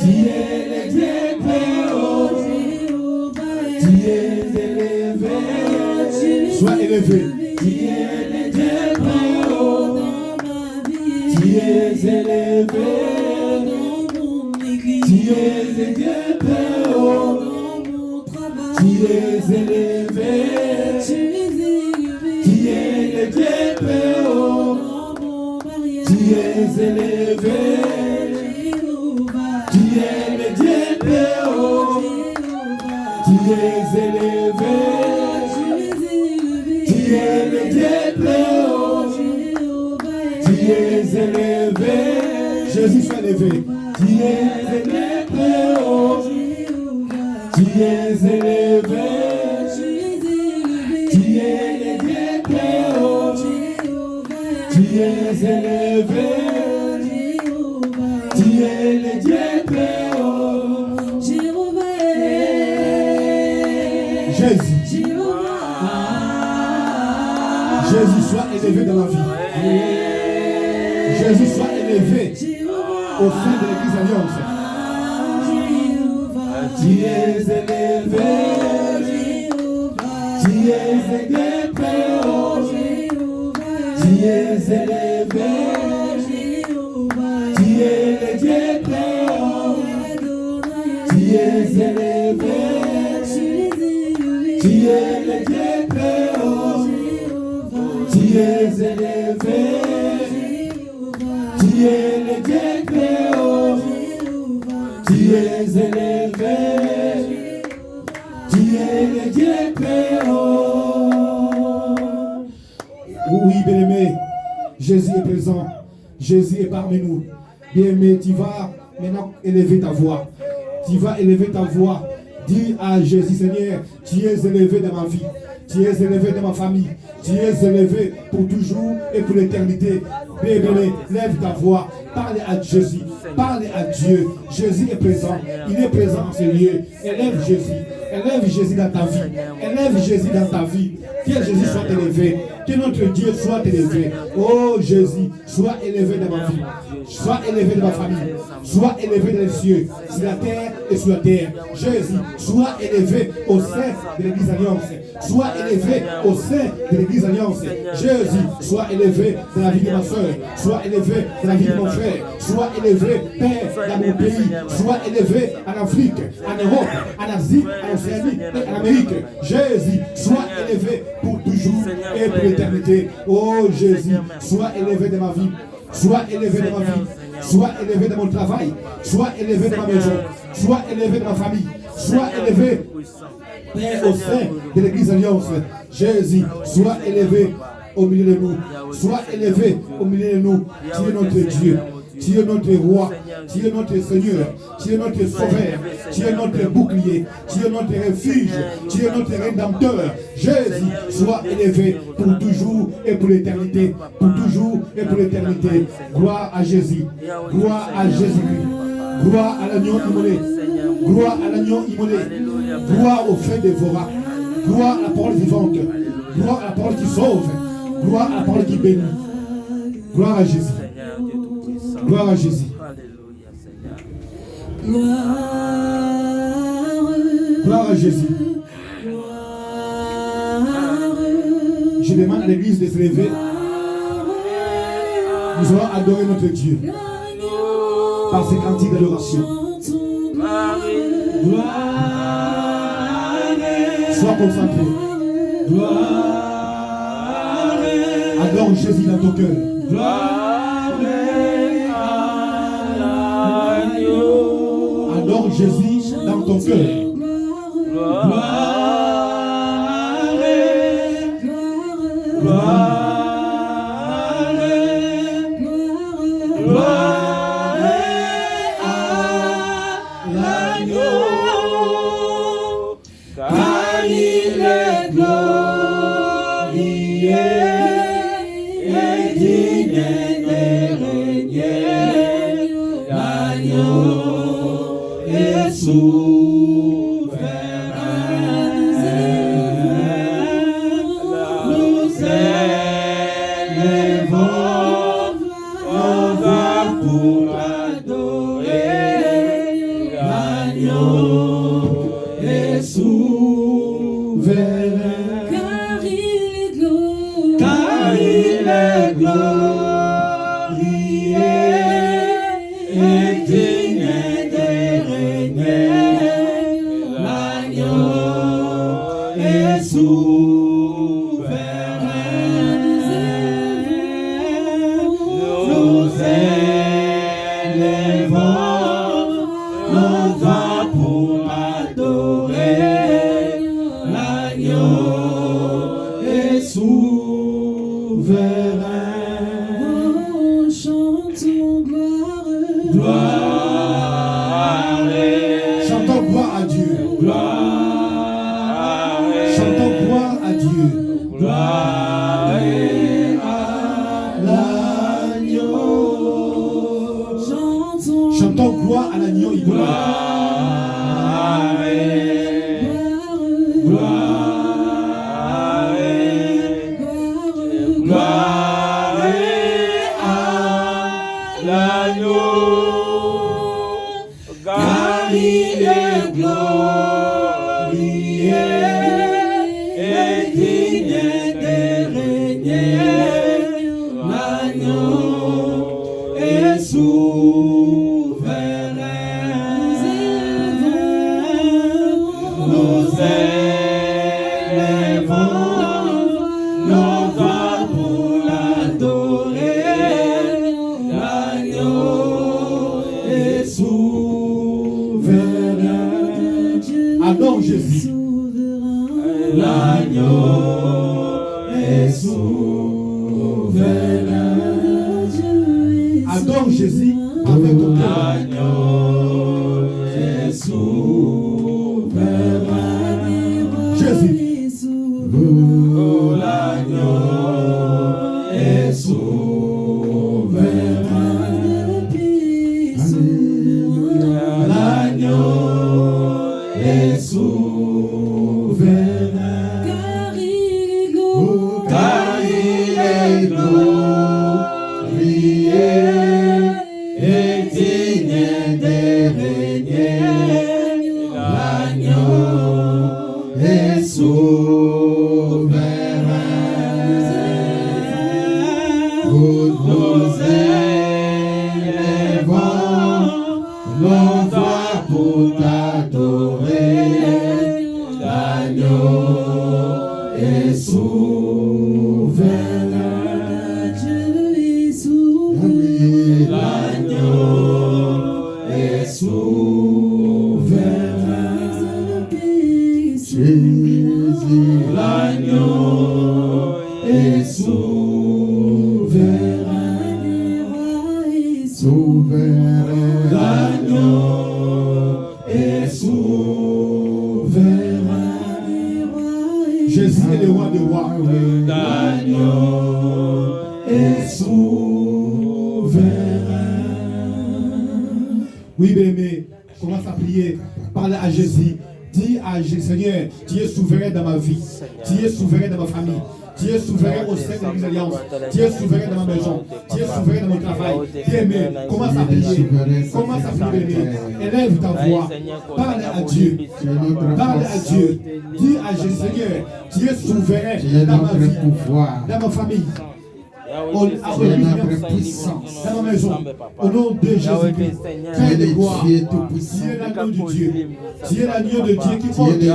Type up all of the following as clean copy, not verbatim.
Tu es le Dieu très haut. Tu es élevé. Sois élevé. Tu es le Dieu très haut. Tu es élevé. Tu es le Dieu très haut. Tu es élevé. Tu es le Dieu très haut. Tu es élevé. Tu es le Dieu très haut. Tu es élevé. Tu es le Dieu très haut. Tu es élevé. Jésus soit élevé. Tu es élevé haut. Tu es élevé. Tu es le Dieu très haut. Tu es élevé. Tu es le Dieu très haut. Jésus. Jésus soit élevé dans ma vie. Jésus soit élevé au sein de l'Église Alliance. Tu es élevé. Tu es élevé très haut. Tu es élevé. Tu es le Dieu très haut. Tu es élevé. Tu es le Dieu très haut. Tu es élevé. Tu es le Dieu très haut. Tu es élevé. Tu es le Dieu très haut. Oui, bien-aimé, Jésus est présent. Jésus est parmi nous. Bien-aimé, tu vas maintenant élever ta voix. Tu vas élever ta voix. Dis à Jésus, Seigneur, tu es élevé dans ma vie. Tu es élevé dans ma famille. Tu es élevé pour toujours et pour l'éternité. Bien-aimé, lève ta voix. Parle à Jésus. Parle à Dieu. Jésus est présent. Il est présent en ce lieu. Élève Jésus. Élève Jésus dans ta vie. Élève Jésus dans ta vie. Que Jésus soit élevé. Que notre Dieu soit élevé. Oh Jésus, sois élevé dans ma vie. Sois élevé dans ma famille. Sois élevé dans les cieux, sur la terre et sur la terre. Jésus, sois élevé au sein de l'Église Alliance. Sois élevé au sein de l'Église Alliance. Jésus, sois élevé dans la vie de ma soeur. Sois élevé dans la vie de mon frère. Sois élevé, Père, dans mon pays. Sois élevé en Afrique, en Europe, en Asie, en Océanie et en Amérique. Jésus, sois élevé pour toujours et pour l'éternité. Oh Jésus, sois élevé dans ma vie. Sois élevé dans ma vie. Sois élevé dans mon travail. Sois élevé dans ma maison. Sois élevé dans ma famille. Sois élevé, Père, au sein de l'Église Alliance. Jésus, sois élevé au milieu de nous. Sois élevé au milieu de nous. Tu es notre Dieu. Tu es notre roi. Tu es notre Seigneur. Tu es notre sauveur. Tu es notre bouclier. Tu es notre refuge. Tu es notre rédempteur. Jésus, sois élevé pour toujours et pour l'éternité. Pour toujours et pour l'éternité. Gloire à Jésus. Gloire à Jésus-Christ. Gloire à l'agneau immolé. Gloire à l'agneau immolé. Gloire au fait dévorant. Gloire à la parole vivante. Gloire à la parole qui sauve. Gloire à la parole qui bénit. Gloire à Jésus. Gloire à Jésus. Gloire à Jésus. Je demande à l'église de se lever. Nous allons adorer notre Dieu par ces cantiques d'adoration. Sois concentré. Adore Jésus dans ton cœur. Adore Jésus dans ton cœur. Pour adorer. l'agneau est souverain. Car il est Car il est glorieux et digne de régner. L'agneau est souverain. Nous élevons nos voix pour adorer. L'agneau est souverain. Oh, chantons gloire. Gloire. Chantons gloire à Dieu. Gloire. Chantons gloire à Dieu. Gloire à l'agneau. Chantons gloire à l'agneau. Gloire. Gloire à l'agneau, car il est glorieux et digne de régner. L'agneau est souverain. Nous élevons nos voix pour l'adorer. L'agneau est souverain. Adore Jésus. L'agneau est souverain. Adore Jésus avec ton cœur. L'agneau est souverain. Jésus. Oh, l'agneau est souverain. L'agneau est souverain. Car il est glorieux. Car il est glorieux et digne de régner. L'agneau est souverain. Nous élevons nos voix pour t'adorer. L'agneau est souverain. Dieu est souverain. L'agneau est souverain. Jésus, l'agneau est souverain. Souverain, l'agneau est souverain. Jésus est le roi des rois. L'agneau est souverain. Oui, bien-aimé, commence à prier, parle à Jésus. Dis à Jésus, Seigneur, tu es souverain dans ma vie, tu es souverain dans ma famille, tu es souverain au sein de l'Église Alliance, tu es souverain dans ma maison, tu es souverain dans mon travail. Bien-aimé, commence à prier, commence à prier, bien-aimé. Élève ta voix, parle à Dieu, parle à Dieu. Dis à Jésus, Seigneur, tu es souverain dans ma vie, dans ma famille. Dans ma maison, au nom de Jésus-Christ, Père de gloire, tu es l'agneau de Dieu, tu es l'agneau de Dieu qui ôte les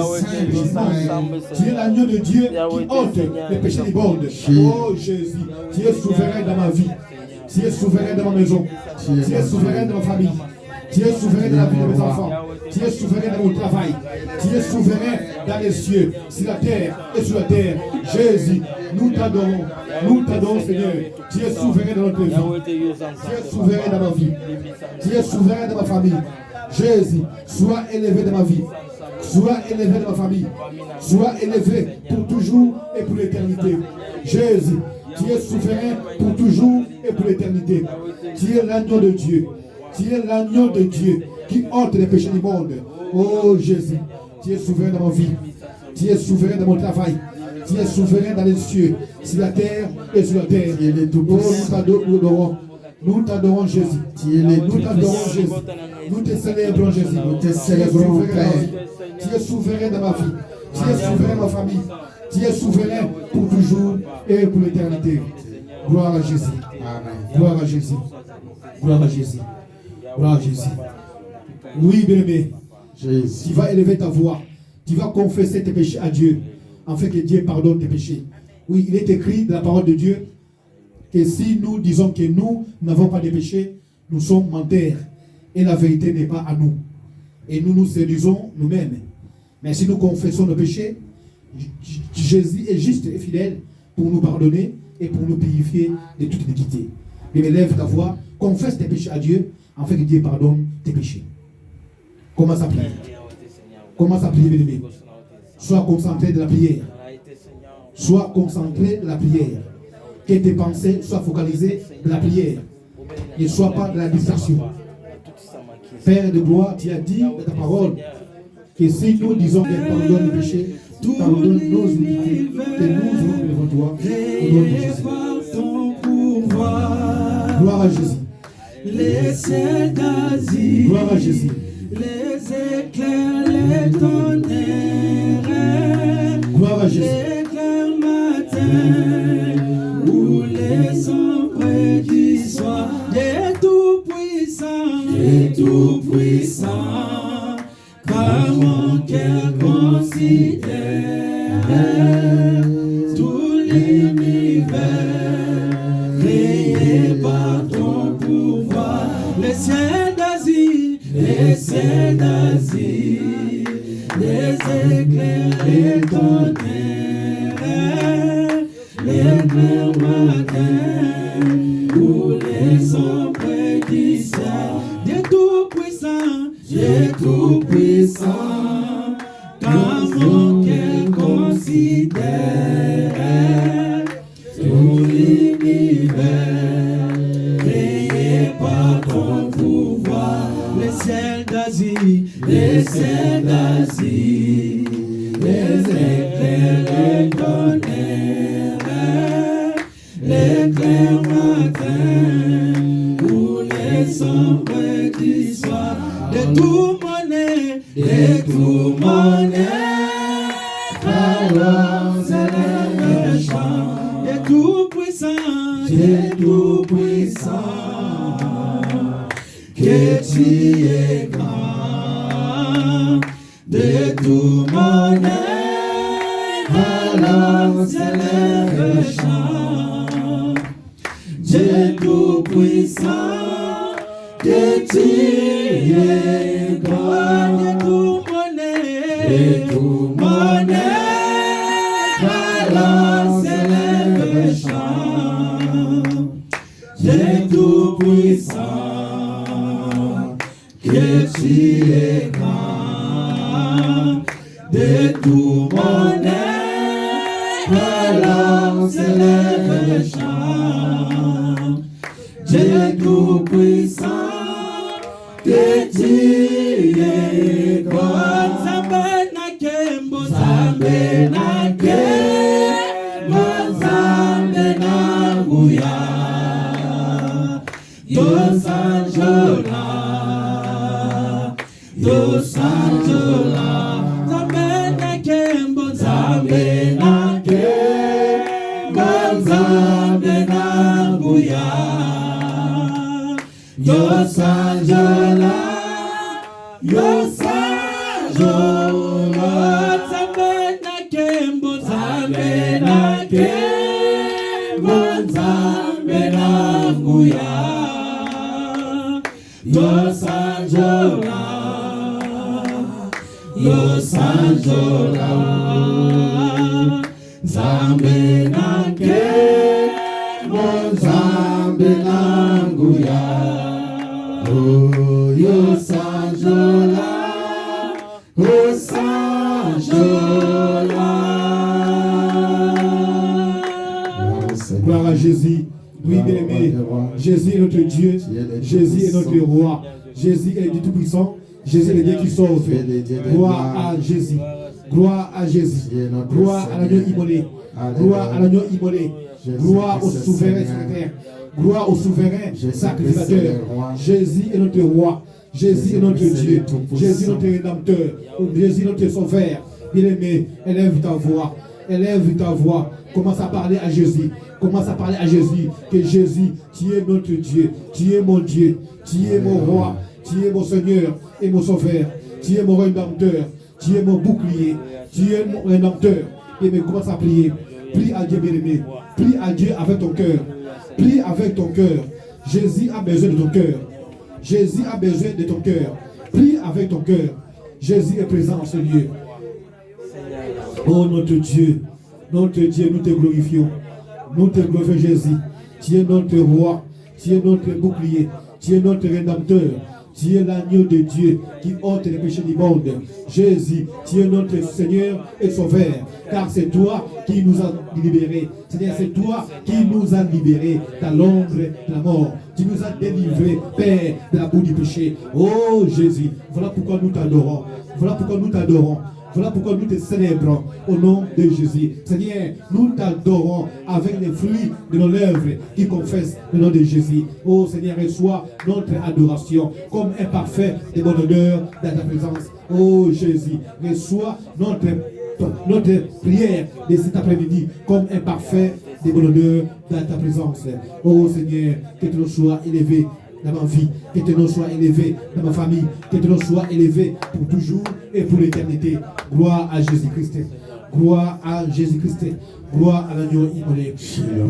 tu es l'agneau de Dieu qui ôte les péchés du monde. Oh Jésus, tu es souverain dans ma vie, tu es souverain dans ma maison, tu es souverain dans ma famille, tu es souverain dans la vie de mes enfants, tu es souverain dans mon travail, tu es souverain dans les cieux, sur la terre et sur la terre. Jésus, nous t'adorons Seigneur, tu es souverain dans notre vie, tu es souverain dans ma vie, tu es souverain dans ma famille. Jésus, sois élevé dans ma vie, sois élevé dans ma famille, sois élevé pour toujours et pour l'éternité. Jésus, tu es souverain pour toujours et pour l'éternité. Tu es l'agneau de Dieu, tu es l'agneau de Dieu qui ôte les péchés du monde. Oh Jésus, tu es souverain dans ma vie, tu es souverain dans mon travail, tu es souverain dans les cieux, sur la terre et sur la terre. Oh, nous t'adorons, Nous t'adorons Jésus. Nous t'adorons Jésus. Nous te célébrons Jésus. Nous te célébrons Père. Tu es souverain dans ma vie. Tu es souverain dans ma famille. Tu es souverain pour toujours et pour l'éternité. Gloire à Jésus. Amen. Gloire à Jésus. Gloire à Jésus. Gloire à Jésus. Oui, bien-aimé. Tu vas élever ta voix. Tu vas confesser tes péchés à Dieu, afin que Dieu pardonne tes péchés. Oui, il est écrit dans la parole de Dieu que si nous disons que nous n'avons pas de péché, nous sommes menteurs et la vérité n'est pas à nous. Et nous nous séduisons nous-mêmes. Mais si nous confessons nos péchés, Jésus est juste et fidèle pour nous pardonner et pour nous purifier de toute iniquité. Mais élève ta voix, confesse tes péchés à Dieu, afin que Dieu pardonne tes péchés. Commence à prier. Commence à prier, bien-aimé. Sois concentré de la prière. Sois concentré de la prière. Que tes pensées soient focalisées de la prière. Ne sois pas de la distraction. Père de gloire, tu as dit dans ta parole que si nous disons que pardonne les péchés, pardonne nos iniquités, que nous allons devant toi, au nom de Jésus. Gloire à Jésus. Les ciels d'Asie, gloire à Jésus. Les éclairs, les tonnerres, gloire à Jésus. L'éclair matin, où les sons près du soir, Dieu tout-puissant, car mon cœur considère tout l'univers, créé par ton pouvoir, les ciels d'Asie, les éclairs, les tonnerres, l'éclair matin, où les sons près du ciel, Dieu tout-puissant, car mon cœur considère tout l'univers, créé par ton pouvoir, les ciels d'Asie, les éclairs, les tonnerres, l'éclair matin, où les sons près du soir, de tout monnaie, alors s'élève le chant, de tout puissant, que tu es grand, de tout monnaie, alors s'élève le chant, Dieu tout puissant, que tu es grand, de tout monnaie, alors s'élève le chant, Dieu tout puissant, que tu es grand, de tout monnaie, alors s'élève le chant, Dieu tout puissant, que tu es grand. Gloire à Jésus. Oui, bien-aimé. Jésus est notre Dieu. Jésus est notre roi. Jésus est du Tout-Puissant. Jésus est le Dieu qui sauve. Gloire à Jésus. Gloire à Jésus. Gloire à l'agneau immolé. Gloire à l'agneau immolé. Gloire au souverain sur la terre. Gloire au souverain sacrificateur. Jésus est notre roi. Jésus est notre Dieu. Jésus est notre rédempteur. Jésus est notre sauveur. Bien-aimé, élève ta voix. Élève ta voix. Commence à parler à Jésus. Commence à parler à Jésus. Que Jésus, tu es notre Dieu. Tu es mon Dieu. Tu es mon roi. Tu es mon Seigneur et mon sauveur. Tu es mon rédempteur. Tu es mon bouclier. Tu es mon rédempteur. Bien-aimé, commence à prier. Prie à Dieu, bien-aimé. Prie à Dieu avec ton cœur. Prie avec ton cœur. Jésus a besoin de ton cœur. Jésus a besoin de ton cœur. Prie avec ton cœur. Jésus est présent en ce lieu. Oh notre Dieu, nous te glorifions. Nous te glorifions Jésus. Tu es notre roi. Tu es notre bouclier. Tu es notre rédempteur. Tu es l'agneau de Dieu qui ôte les péchés du monde. Jésus, tu es notre Seigneur et Sauveur. Car c'est toi qui nous as libérés. Seigneur, c'est toi qui nous as libérés dans l'ombre de la mort. Tu nous as délivrés, Père, de la boue du péché. Oh Jésus, voilà pourquoi nous t'adorons. Voilà pourquoi nous t'adorons. Voilà pourquoi nous te célébrons au nom de Jésus. Seigneur, nous t'adorons avec les fruits de nos lèvres qui confessent le nom de Jésus. Oh Seigneur, reçois notre adoration comme un parfait de bon honneur dans ta présence. Oh Jésus, reçois notre prière de cet après-midi comme un parfait de bon honneur dans ta présence. Oh Seigneur, que ton nom soit élevé dans ma vie, que ton nom soit élevé dans ma famille, que ton nom soit élevé pour toujours et pour l'éternité. Gloire à Jésus-Christ. Gloire à Jésus-Christ. Gloire à l'agneau immolé.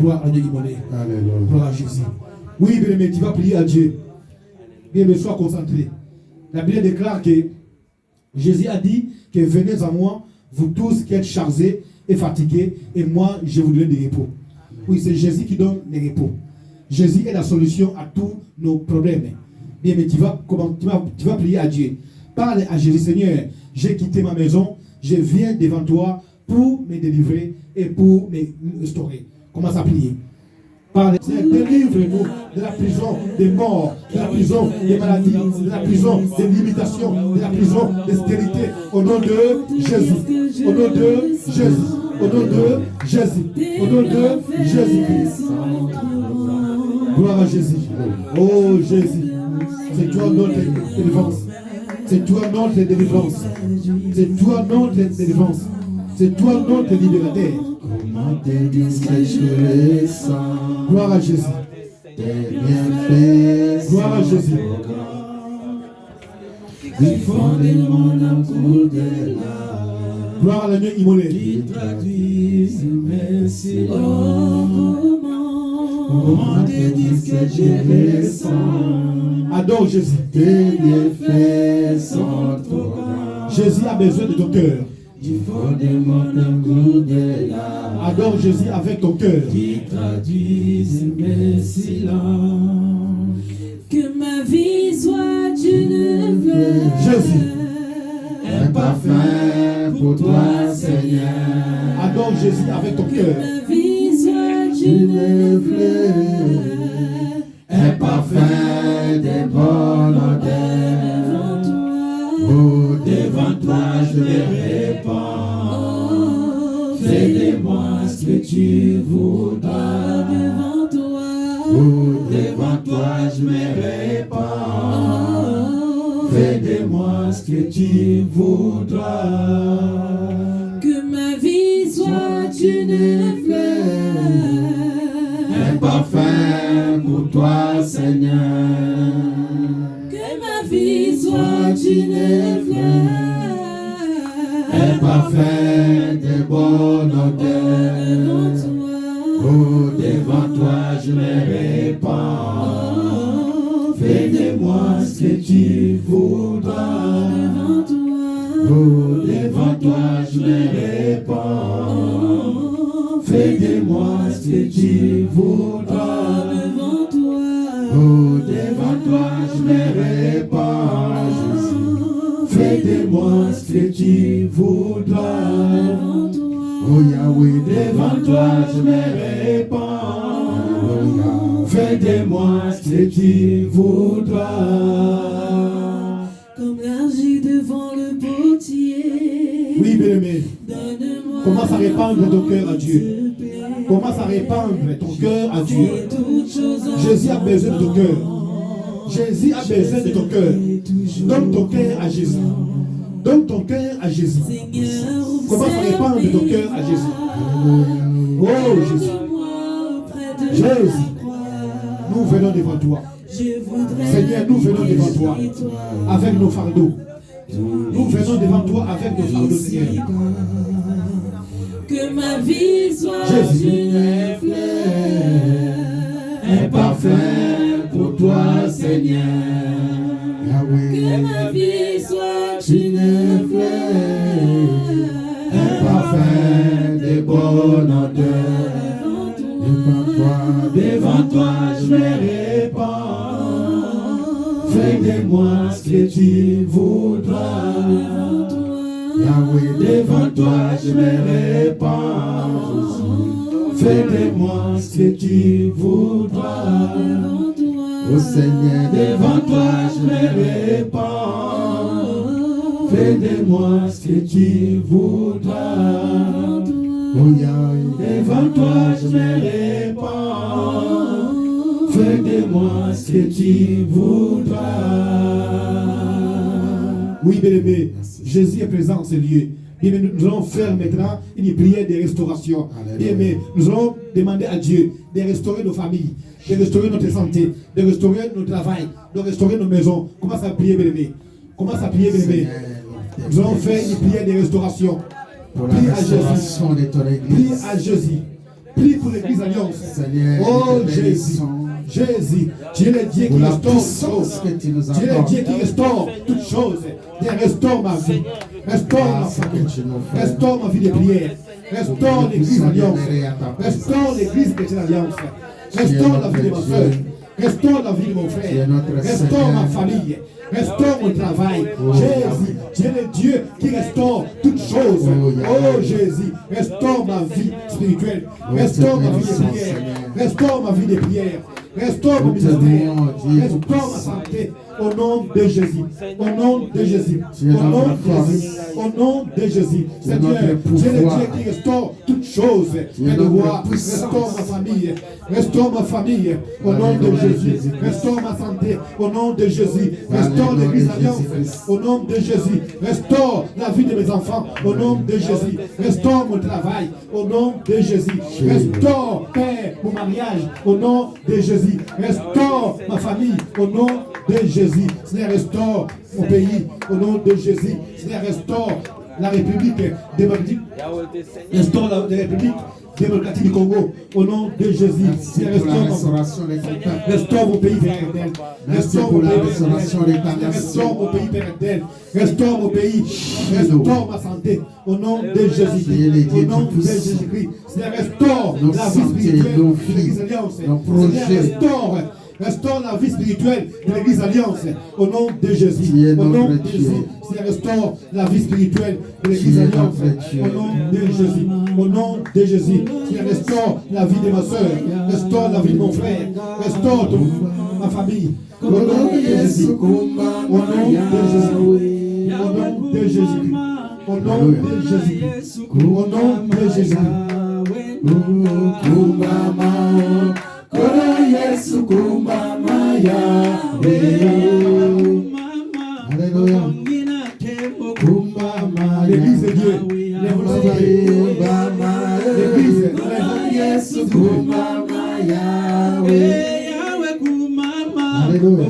Gloire à l'agneau immolé. Gloire à Jésus. Oui, bien-aimé, tu vas prier à Dieu. Bien-aimé, sois concentré. La Bible déclare que Jésus a dit que venez à moi, vous tous qui êtes chargés et fatigués, et moi, je vous donne du repos. Oui, c'est Jésus qui donne le repos. Jésus est la solution à tous nos problèmes. Bien, mais tu vas prier à Dieu. Parle à Jésus. Seigneur, j'ai quitté ma maison, je viens devant toi pour me délivrer et pour me restaurer. Commence à prier. Parle, Seigneur, délivre-nous de la prison des morts, de la prison des maladies, de la prison des limitations, de la prison des stérités. Au nom de Jésus. Au nom de Jésus. Au nom de Jésus. Au nom de Jésus-Christ. Gloire à Jésus. Oh Jésus, c'est toi notre délivrance. C'est toi notre délivrance. C'est toi notre délivrance. C'est toi notre libérateur. Gloire à Jésus. Gloire à Jésus. Gloire à l'agneau immolé. Comment te dire que je ressens? Adore Jésus. Tes bienfaits sont trop grands. Jésus a besoin de ton cœur. Du fondement d'un goût de l'âme. Adore Jésus avec ton cœur. Qui traduise mes silences. Que ma vie soit d'une fleur. Jésus. Un parfum pour toi, Seigneur. Adore Jésus avec ton cœur. Que ma vie soit d'une fleur. Un parfum de bonne odeur. Oh, devant toi je me répands. Fais de moi ce que tu voudras. Devant toi. Oh, devant toi je me répands. Fais de moi ce que tu voudras. Que ma vie soit une fleur. Un parfum pour toi, Seigneur. Que ma vie soit une fleur. Un parfum de bonne odeur. Oh, devant toi je me répands. Fais de moi ce que tu voudras. Devant toi. Oh, devant toi je me répands. Fais de moi ce que tu voudras. Devant toi. Oh, devant toi je me répands, Jésus. Fais de moi ce que tu voudras. Devant toi. Oh Yahweh, devant toi je me répands. Oh, fais de moi ce que tu voudras. Comme l'argile devant le potier. Oui, bien-aimé. Donne-moi. Commence à répandre ton cœur à Dieu. Commence à répandre ton cœur à Dieu. Jésus a besoin de ton cœur. Jésus a besoin de ton cœur. Donne ton cœur à Jésus. Donne ton cœur à Jésus. Commence à répandre ton cœur à Jésus. Oh Jésus. Jésus. Nous venons devant toi. Seigneur, nous venons devant toi avec nos fardeaux. Nous venons devant toi avec nos fardeaux, Seigneur. Que ma vie soit Jésus. Imparfait pour toi, Seigneur. que ma vie soit une fleur. Imparfait de bonne odeur. Devant toi, je me répands. Fais de moi ce que tu voudras. Yahweh, devant toi, je me répands. Fais de moi ce que tu voudras. Ô Seigneur, devant toi, je me répands. Fais de moi ce que tu voudras. Oh Yahweh, devant toi, je me répands. Fais de moi ce que tu voudras. Oui, bien-aimé, Jésus est présent en ce lieu. Bien-aimé, nous allons faire maintenant une prière de restauration. Bien-aimé, nous allons demander à Dieu de restaurer nos familles, de restaurer notre santé, de restaurer notre travail, de restaurer nos maisons. Commence à prier, bien-aimé. Commence à prier, bien-aimé. Nous allons faire une prière de restauration. Pour la restauration de ton église. Prie à Jésus. Prie pour l'église Alliance. Seigneur, Oh Jésus. Jésus, tu es le Dieu qui restaure toutes choses. Tu es le Dieu qui restaure toutes choses. Viens, restaure ma vie. Restaure ma famille. Restaure ma vie de prière. Restaure l'église Alliance. Restaure l'église chrétienne Alliance. Restaure la vie de ma soeur. Restaure la vie de mon frère. Restaure ma famille. Restaure mon travail. Jésus, tu es le Dieu qui restaure toutes choses. Oh Jésus, restaure ma vie spirituelle. Restaure ma vie de prière. Restaure ma vie de prière. Restaure mon ministère. Restaure ma santé. Au nom de Jésus. Au nom de Jésus. Au nom de Jésus. Au nom de Jésus. Seigneur, tu es le Dieu qui restaure toutes choses. Restaure ma famille. Restaure ma famille. Au nom de Jésus. Restaure ma santé. Au nom de Jésus. Restaure l'église Alliance. Au nom de Jésus. Restaure la vie de mes enfants. Au nom de Jésus. Restaure mon travail. Au nom de Jésus. Restaure, Père, mon mariage. Au nom de Jésus. Restaure ma famille. Au nom de Jésus. Seigneur, restaure mon pays. Au nom de Jésus. Seigneur, restaure la République démocratique. Restaure la République démocratique du Congo. Au nom de Jésus. Seigneur, restaure mon pays, Père éternel. Restaure mon pays, restaure mon pays, Père éternel. Restaure mon pays. Restaure ma santé. Au nom de Jésus. Au nom de Jésus-Christ. Seigneur, restaure la vie spirituelle de l'Église Alliance. Seigneur, restaure la vie spirituelle de l'Église Alliance. Au nom de Jésus. Au nom de Jésus. Seigneur, restaure la vie spirituelle de l'Église Alliance. Au nom de Jésus. Au nom de Jésus. Seigneur, restaure la vie de ma soeur. Restaure la vie de mon frère. Restaure ma famille. Au nom de Jésus. Au nom de Jésus. Au nom de Jésus. Au nom de Jésus. Au nom de Jésus. Yesu kumama Yahweh. Alléluia. L'église de Dieu. L'église. Yesu kumama Yahweh. Alléluia.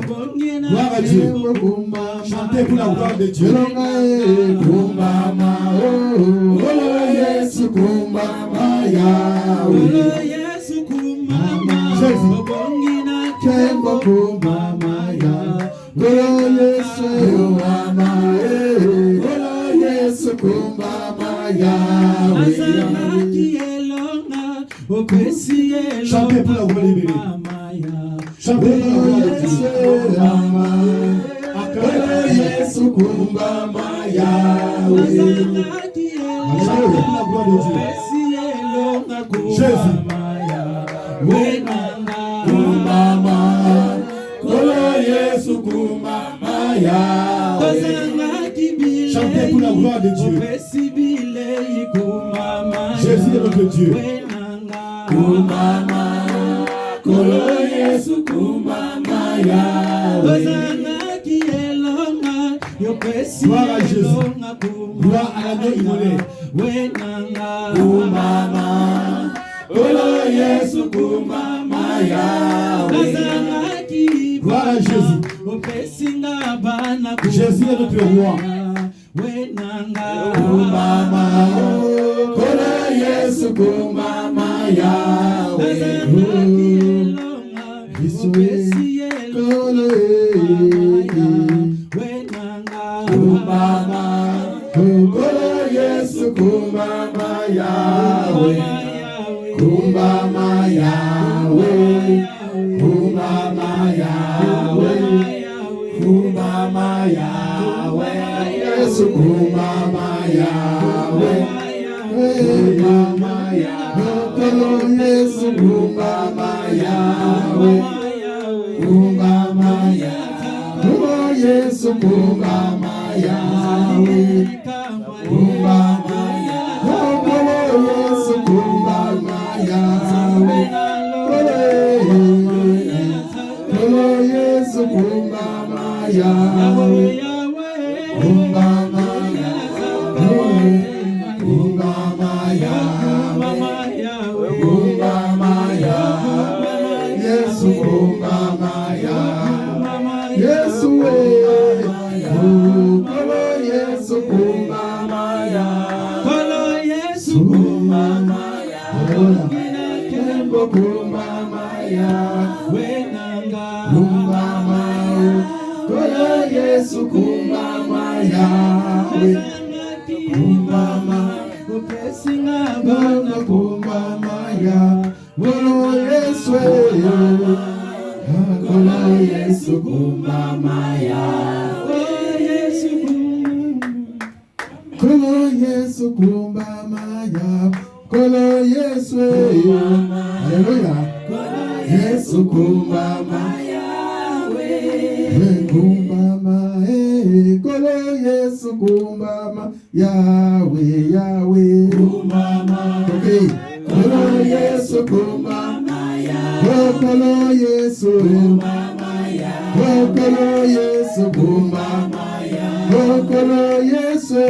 Gloire à Dieu. Chantez pour la gloire de Dieu. Kumama oh Yesu kumama Yahweh. Jésus. Kembo kumama ya Golo Yesu kumama Golo Yesu kumama ya Chantez pour la gloire de Dieu. Chantez pour la gloire de Dieu. Golo Yesu kumama ya Chantez pour la gloire de Dieu. Jésus. Kumama Golo Yesu kumama ya Chantez pour la gloire de Dieu. Jésus est notre Dieu. kumama, kolo Yesu kumama Yahweh. Gloire à Jésus, gloire à la Dieu immolé. Kumama, kolo Yesu kumama Yahweh. Gloire à Jésus. Jésus est notre roi. Kumama, kolo Yesu kumama Yahweh. Kumama, kolo Yesu kumama Yahweh. Kumama Yahweh. Kumama Yahweh. Kumama Yahweh. Yesu kumama Yahweh. Kumama Yahweh. Kolo Yesu kumama Yahweh. Kumama Yahweh. Kolo Yesu kumama Yahweh. Kumama Yahweh. Kolo Yesu kumama Yahweh. Kolo Yesu kumama Yahweh. Kumama Yahweh. Kumama Yahweh. Kumama Yahweh. Yesu kumama Yahweh. Yesu kolo Yesu kumama Yahweh. Kolo Yesu kumama Yahweh. Kembo kumama Yahweh. Kumama kolo Yesu kumama Yahweh. Kumama bana kumama Yahweh. Kolo Yesu kumama Yahweh. Kolo Yesu kumama Yahweh. Kolo Yesu Haleluya. Yesu kumama Yahweh. Kumama kolo Yesu kumama Yahweh. Yahweh kumama. Okay. Kolo Yesu kumama Yahweh. Kolo Yesu kumama Yahweh. Kolo Yesu kumama Yahweh. Kolo Yesu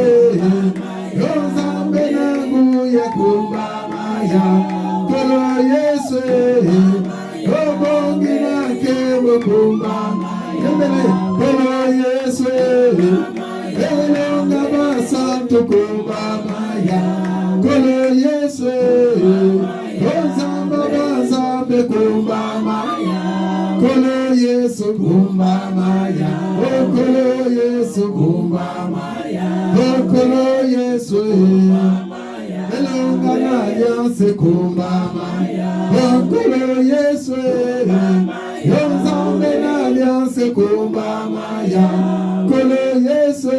Yozambe nangu ya kumama Yahweh. Kolo Yesu Obongi na kebo kumama Yahweh. Kolo Yesu Elonga basantu kumama Yahweh. Kolo Yesu Ozamba bazambe kumama Yahweh. Kolo Yesu kumama Yahweh. Kolo Yesu kumama Yahweh. Kolo Yesu Elonga na yanse kumama Yahweh. Kolo Yesu Yozambe na yanse kumama Yahweh. Kolo Yesu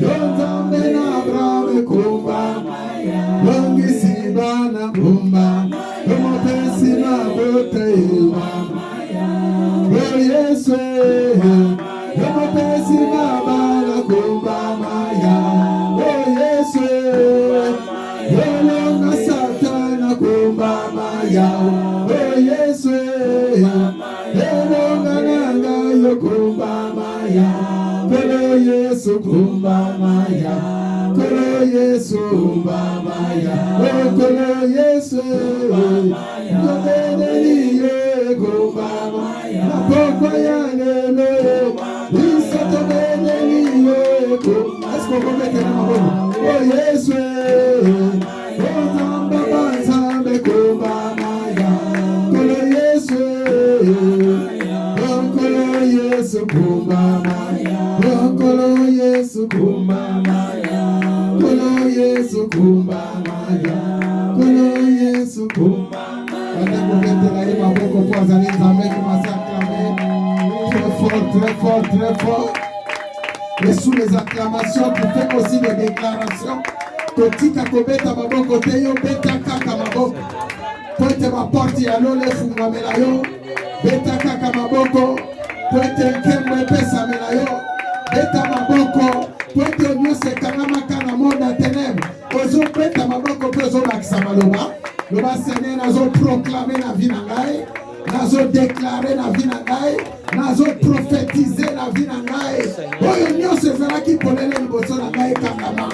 Yozambe na Abraham kumama Yahweh. Longi sibana kumama Omotesi na bote mama Yahweh. Oh Yesu Omotesi na bana kumama Yahweh. Oh Yesu Yolonga satana kumama Yahweh. Oh Yesu Yolonga nanga yo kumama Yahweh. Kolo Yesu kumama Yahweh. Kolo Yesu kumama Yahweh. Kolo Yesu Yobeneliye kumama Napokwa ya lelo Isato beneliye kumama. Est-ce qu'on peut mettre la main? Oh Yesu Ozamba banzambe kumama Yahweh. Kolo Yesu Kolo Yesu kumama Yahweh. Kolo Yesu kumama Yahweh. Kolo Yesu kumama Yahweh. Kolo Yesu kumama Yahweh. Maboko kwa zali nzambe kumasakame. Très fort. Et sous les acclamations, tu fais aussi des déclarations. Kotika kobeta maboko teyo beta kaka maboko. Pote maporti ya lole funga melayo. Beta kaka maboko. Pote nkemwe pesa melayo. Beta maboko. Pote nyuse kanama kana moda tenem. Ozo beta maboko pezo bakisa maloba. Le Seigneur nazo proclamer la vie nangai, nazo déclarer la vie nangai, nazo prophétiser la vie nangai. Oyo nyonso fera ki polele liboso nangai kangama.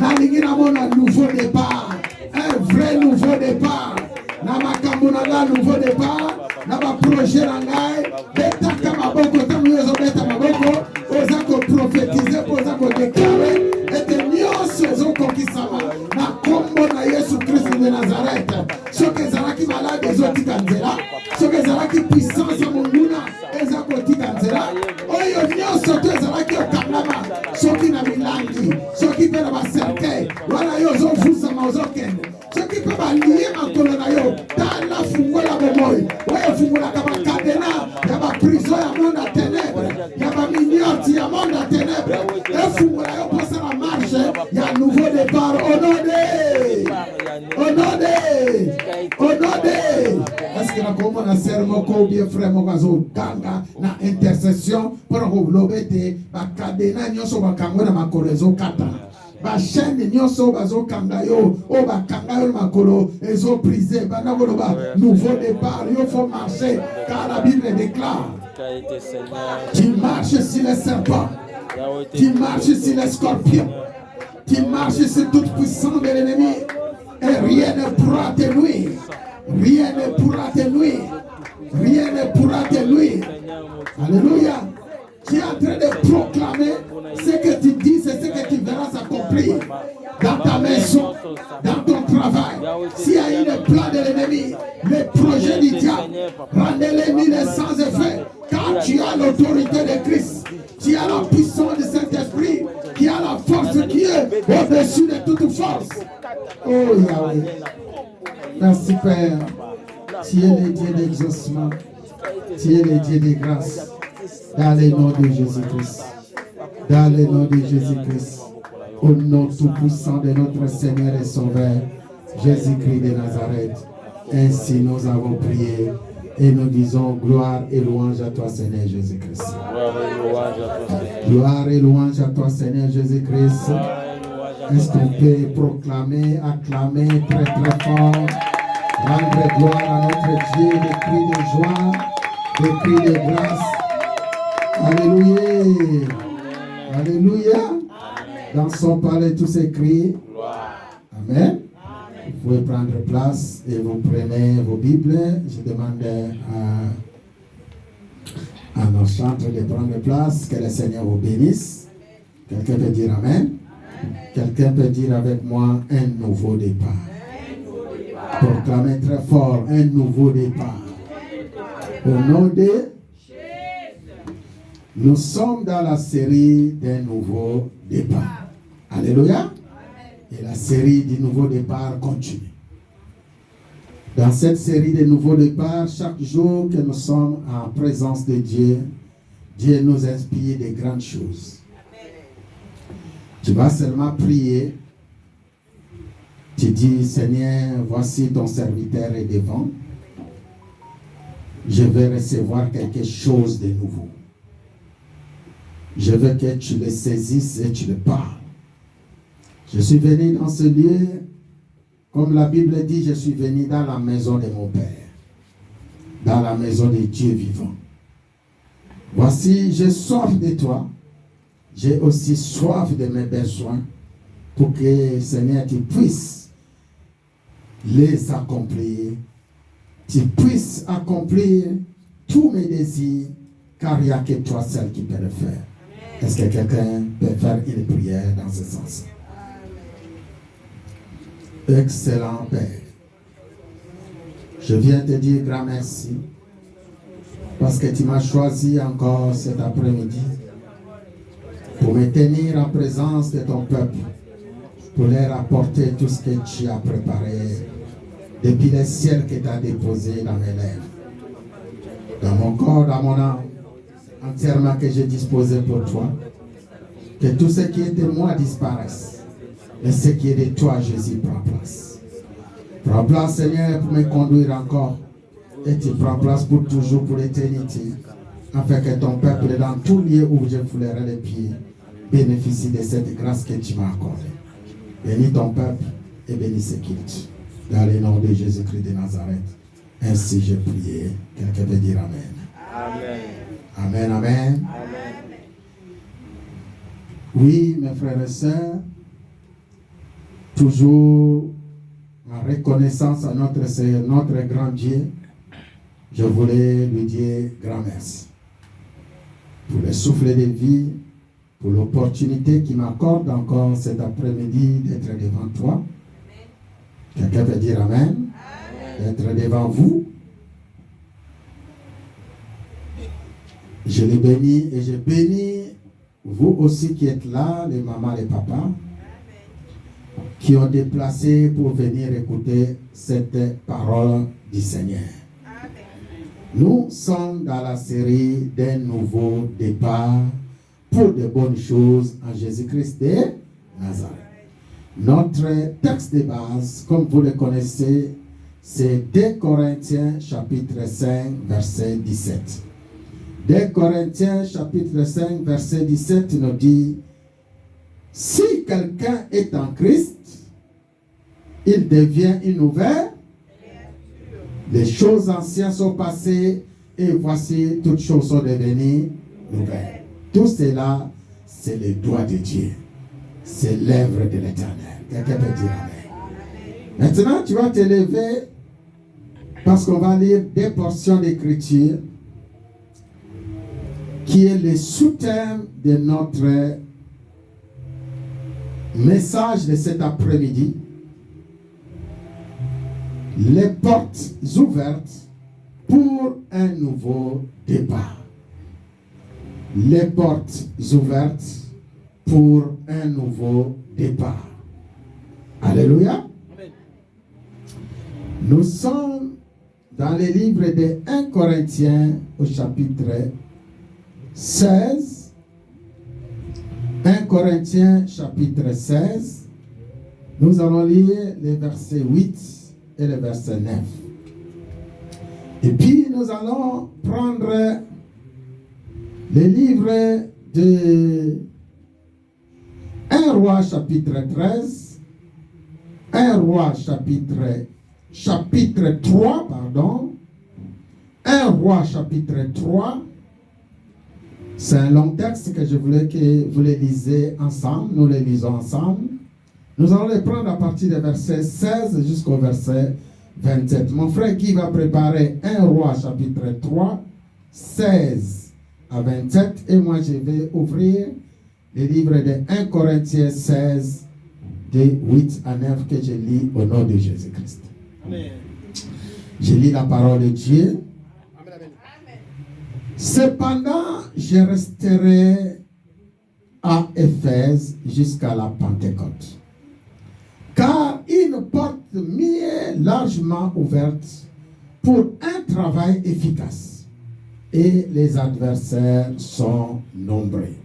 Na lingi na mona nouveau départ, un vrai nouveau départ. Na makambo nanga nouveau départ, na ba projet nangai, beta kama boko tamu yezo beta maboko, oza ko prophétiser, oza ko déclarer. Et nyonso zo kokisama na kombo na Yesu Christ de Nazareth. Soki ezalaki malade ezotika nzela, soki ezalaki puissance ya monguna ezakotika nzela, oyo nyonso to ezalaki okangama soki na milangi, soki mpe na baserkei wana yo ozovusama ozokende, soki mpe balie makolo na yo tala fungola bomoi oyo efungolaka bakadena ya baprison ya monde ya ténèbre, ya bamignoti ya monde ya ténèbre, efungola yo posala marche ya nouveau départ au nom de est-ce que la commune a serment ou bien frère mokazo ganga na intercession pour lobete bakadena nyonso bakango na makolo ezo kata ba chaîne nyonso bazo kanga yo o bakanga yo makolo ezo brisé bana koloba nouveau départ yo faut marcher car la Bible déclare tu marches sur les serpents, tu marches sur les scorpions, tu marches sur toute puissance de l'ennemi et rien ne pourra te nuire. Rien ne pourra te nuire. Rien ne pourra te nuire. Alléluia. Tu es en train de proclamer ce que tu dis, c'est ce que tu verras s'accomplir dans ta maison, dans ton travail. S'il y a une plan de l'ennemi, les projets du diable, rendez-les nuls et sans effet. Quand tu as l'autorité de Christ, tu as la puissance du Saint-Esprit, qui a la force qui est au-dessus de toute force. Oh Yahweh. Merci Père. Tu es le Dieu d'exaucement. Tu es le Dieu de grâce. Dans le nom de Jésus-Christ. Dans le nom de Jésus-Christ. Au nom tout-puissant de notre Seigneur et Sauveur, Jésus-Christ de Nazareth. Ainsi nous avons prié et nous disons gloire et louange à toi Seigneur Jésus-Christ. Gloire et louange à toi Seigneur Jésus-Christ. Est-ce qu'on peut proclamer, acclamer très très fort, rendre gloire à notre Dieu, des cris de joie, des cris de grâce. Alléluia. Alléluia. Dans son palais tous ces cris. Amen. Vous pouvez prendre place et vous prenez vos Bibles. Je demande à nos chantres de prendre place. Que le Seigneur vous bénisse. Quelqu'un peut dire Amen. Quelqu'un peut dire avec moi un nouveau départ. Proclamez très fort un nouveau départ. Au nom de nous sommes dans la série d'un nouveau départ. Alléluia. Et la série du nouveau départ continue. Dans cette série de nouveaux départs, chaque jour que nous sommes en présence de Dieu, Dieu nous inspire de grandes choses. Tu vas seulement prier. Tu dis, Seigneur, voici ton serviteur est devant. Je vais recevoir quelque chose de nouveau. Je veux que tu le saisisses et tu le parles. Je suis venu dans ce lieu, comme la Bible dit, je suis venu dans la maison de mon Père, dans la maison de Dieu vivant. Voici, j'ai soif de toi. J'ai aussi soif de mes besoins pour que, Seigneur, tu puisses les accomplir. Tu puisses accomplir tous mes désirs, car il n'y a que toi seul qui peut le faire. Est-ce que quelqu'un peut faire une prière dans ce sens? Excellent Père, je viens te dire grand merci parce que tu m'as choisi encore cet après-midi pour me tenir en présence de ton peuple, pour leur apporter tout ce que tu as préparé depuis le ciel que tu as déposé dans mes lèvres, dans mon corps, dans mon âme, entièrement que j'ai disposé pour toi, que tout ce qui est de moi disparaisse. Et ce qui est de toi, Jésus, prend place. Prends place, Seigneur, pour me conduire encore. Et tu prends place pour toujours, pour l'éternité. Afin que ton peuple, dans tout lieu où je foulerai les pieds, bénéficie de cette grâce que tu m'as accordée. Bénis ton peuple et bénis ce culte. Dans le nom de Jésus-Christ de Nazareth. Ainsi j'ai prié. Quelqu'un peut dire Amen. Amen. Amen, amen. Amen. Oui, mes frères et sœurs, toujours en reconnaissance à notre Seigneur, notre grand Dieu, je voulais lui dire grand merci pour le souffle de vie, pour l'opportunité qu'il m'accorde encore cet après-midi d'être devant toi. Quelqu'un peut dire Amen. D'être devant vous. Je les bénis et je bénis vous aussi qui êtes là, les mamans, les papas, qui ont déplacé pour venir écouter cette parole du Seigneur. Nous sommes dans la série d'un nouveau départ pour de bonnes choses en Jésus-Christ de Nazareth. Notre texte de base, comme vous le connaissez, c'est 2 Corinthiens chapitre 5, verset 17. 2 Corinthiens chapitre 5, verset 17 nous dit, si quelqu'un est en Christ, il devient une nouvelle. Les choses anciennes sont passées et voici toutes choses sont devenues nouvelles. Tout cela, c'est le doigt de Dieu. C'est l'œuvre de l'Éternel. Quelqu'un peut dire Amen. Maintenant, tu vas te lever parce qu'on va lire des portions d'écriture qui est le sous-thème de notre message de cet après-midi. Les portes ouvertes pour un nouveau départ. Les portes ouvertes pour un nouveau départ. Alléluia. Nous sommes dans le livre de 1 Corinthiens au chapitre 16. 1 Corinthiens chapitre 16. Nous allons lire les versets 8 et le verset 9. Et puis nous allons prendre le livre de 1 Roi chapitre 13, 1 Roi chapitre 3, pardon, 1 Roi chapitre 3. C'est un long texte que je voulais que vous le lisiez ensemble, nous le lisons ensemble. Nous allons les prendre à partir du verset 16 jusqu'au verset 27. Mon frère Guy va préparer 1 Roi chapitre 3, 16 à 27. Et moi je vais ouvrir le livre de 1 Corinthiens 16, de 8 à 9 que je lis au nom de Jésus-Christ. Amen. Je lis la parole de Dieu. Amen, amen. Cependant, je resterai à Éphèse jusqu'à la Pentecôte. Car une porte m'y est largement ouverte pour un travail efficace. Et les adversaires sont nombreux.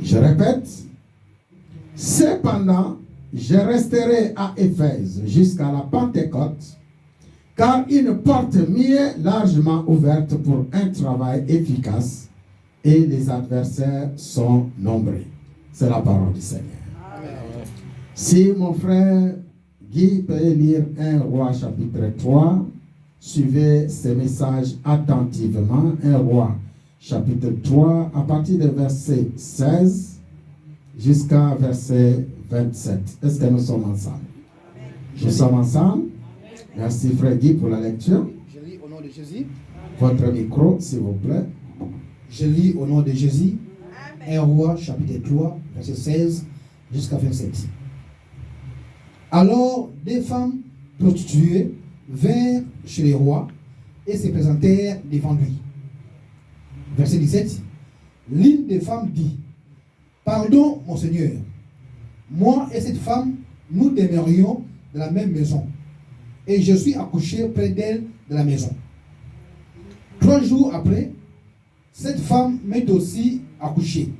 Je répète, cependant, je resterai à Éphèse jusqu'à la Pentecôte, car une porte m'y est largement ouverte pour un travail efficace, et les adversaires sont nombreux. C'est la parole du Seigneur. Amen. Si mon frère Guy peut lire 1 Roi chapitre 3, suivez ce message attentivement. 1 Roi chapitre 3, à partir du verset 16 jusqu'à verset 27. Est-ce que nous sommes ensemble? Nous sommes ensemble. Merci frère Guy pour la lecture. Je lis au nom de Jésus. Votre micro, s'il vous plaît. Je lis au nom de Jésus. 1 Roi chapitre 3, verset 16 jusqu'à 27. Alors, des femmes prostituées vinrent chez les rois et se présentèrent devant lui. Verset 17. L'une des femmes dit, pardon, mon Seigneur, moi et cette femme, nous demeurions dans la même maison, et je suis accouché près d'elle de la maison. 3 jours après, cette femme m'est aussi accouchée.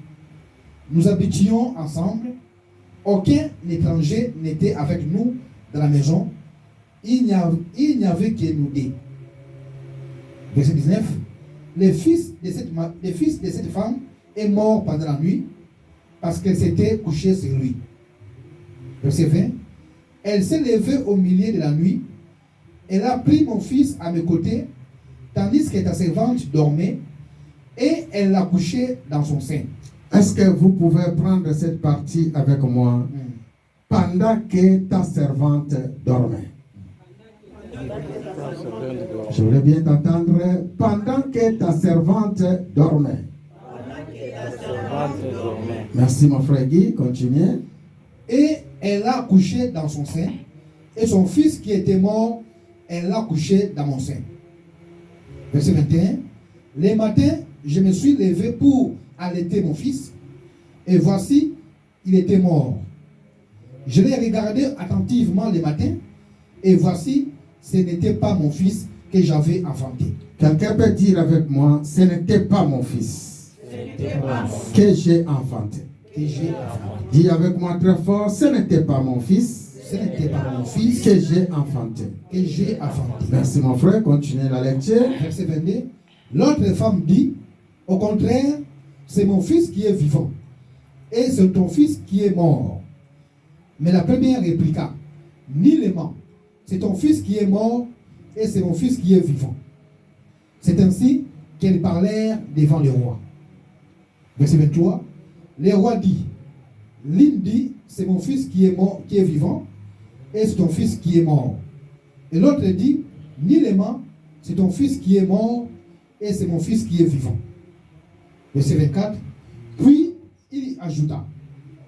Nous habitions ensemble, aucun étranger n'était avec nous dans la maison, il n'y avait que nous deux. Verset 19. Le fils de cette femme est mort pendant la nuit parce qu'elle s'était couchée sur lui. Verset 20. Elle s'est levée au milieu de la nuit. Elle a pris mon fils à mes côtés, tandis que ta servante dormait, et elle l'a couché dans son sein. Est-ce que vous pouvez prendre cette partie avec moi? Pendant que ta servante dormait. Je voulais bien t'entendre. Pendant que ta servante dormait. Merci mon frère Guy, continuez. Et elle l'a couché dans son sein, et son fils qui était mort, elle l'a couché dans mon sein. Verset 21. Les matins, je me suis levé pour allaiter mon fils, et voici, il était mort. Je l'ai regardé attentivement les matins, et voici, ce n'était pas mon fils que j'avais enfanté. Quelqu'un peut dire avec moi, ce n'était pas mon fils que j'ai enfanté. Dis avec moi très fort, ce n'était pas mon fils. Ce n'était pas mon fils que j'ai enfanté. Merci mon frère, continuez la lecture. Verset 22. L'autre femme dit, au contraire, c'est mon fils qui est vivant, et c'est ton fils qui est mort. Mais la première répliqua, nullement, c'est ton fils qui est mort, et c'est mon fils qui est vivant. C'est ainsi qu'elles parlèrent devant le roi. Verset 23. Le roi dit, l'une dit, c'est mon fils qui est mort, qui est vivant, et c'est ton fils qui est mort. Et l'autre dit, nullement, c'est ton fils qui est mort, et c'est mon fils qui est vivant. Verset 24. Puis il ajouta,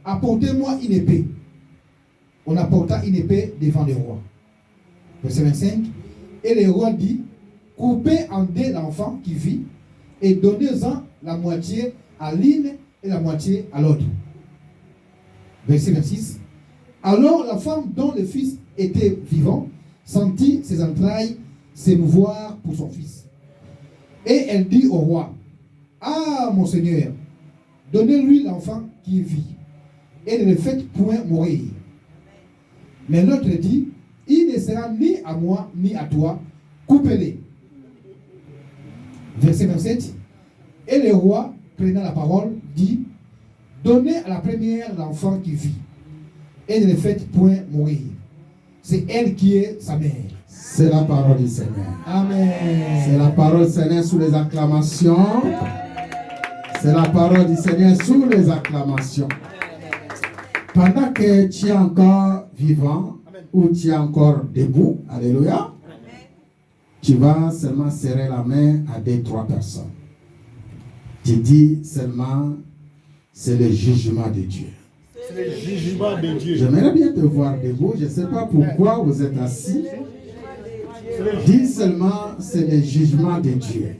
apportez-moi une épée. On apporta une épée devant le roi. Verset 25. Et le roi dit, coupez en deux l'enfant qui vit, et donnez-en la moitié à l'une et la moitié à l'autre. Verset 26. Alors la femme dont le fils était vivant sentit ses entrailles s'émouvoir pour son fils. Et elle dit au roi, ah mon Seigneur, donnez-lui l'enfant qui vit, et ne le faites point mourir. Mais l'autre dit, il ne sera ni à moi ni à toi, coupez-les. Verset 27. Et le roi, prenant la parole, dit, donnez à la première l'enfant qui vit, et ne le faites point mourir. C'est elle qui est sa mère. C'est la parole du Seigneur. Amen. C'est la parole du Seigneur sous les acclamations. C'est la parole du Seigneur sous les acclamations. Pendant que tu es encore vivant, ou tu es encore debout, alléluia, tu vas seulement serrer la main à 2-3 personnes. Tu dis seulement, c'est le jugement de Dieu. C'est le jugement de Dieu. J'aimerais bien te voir debout. Je ne sais pas pourquoi vous êtes assis. Dis seulement, c'est le jugement de Dieu.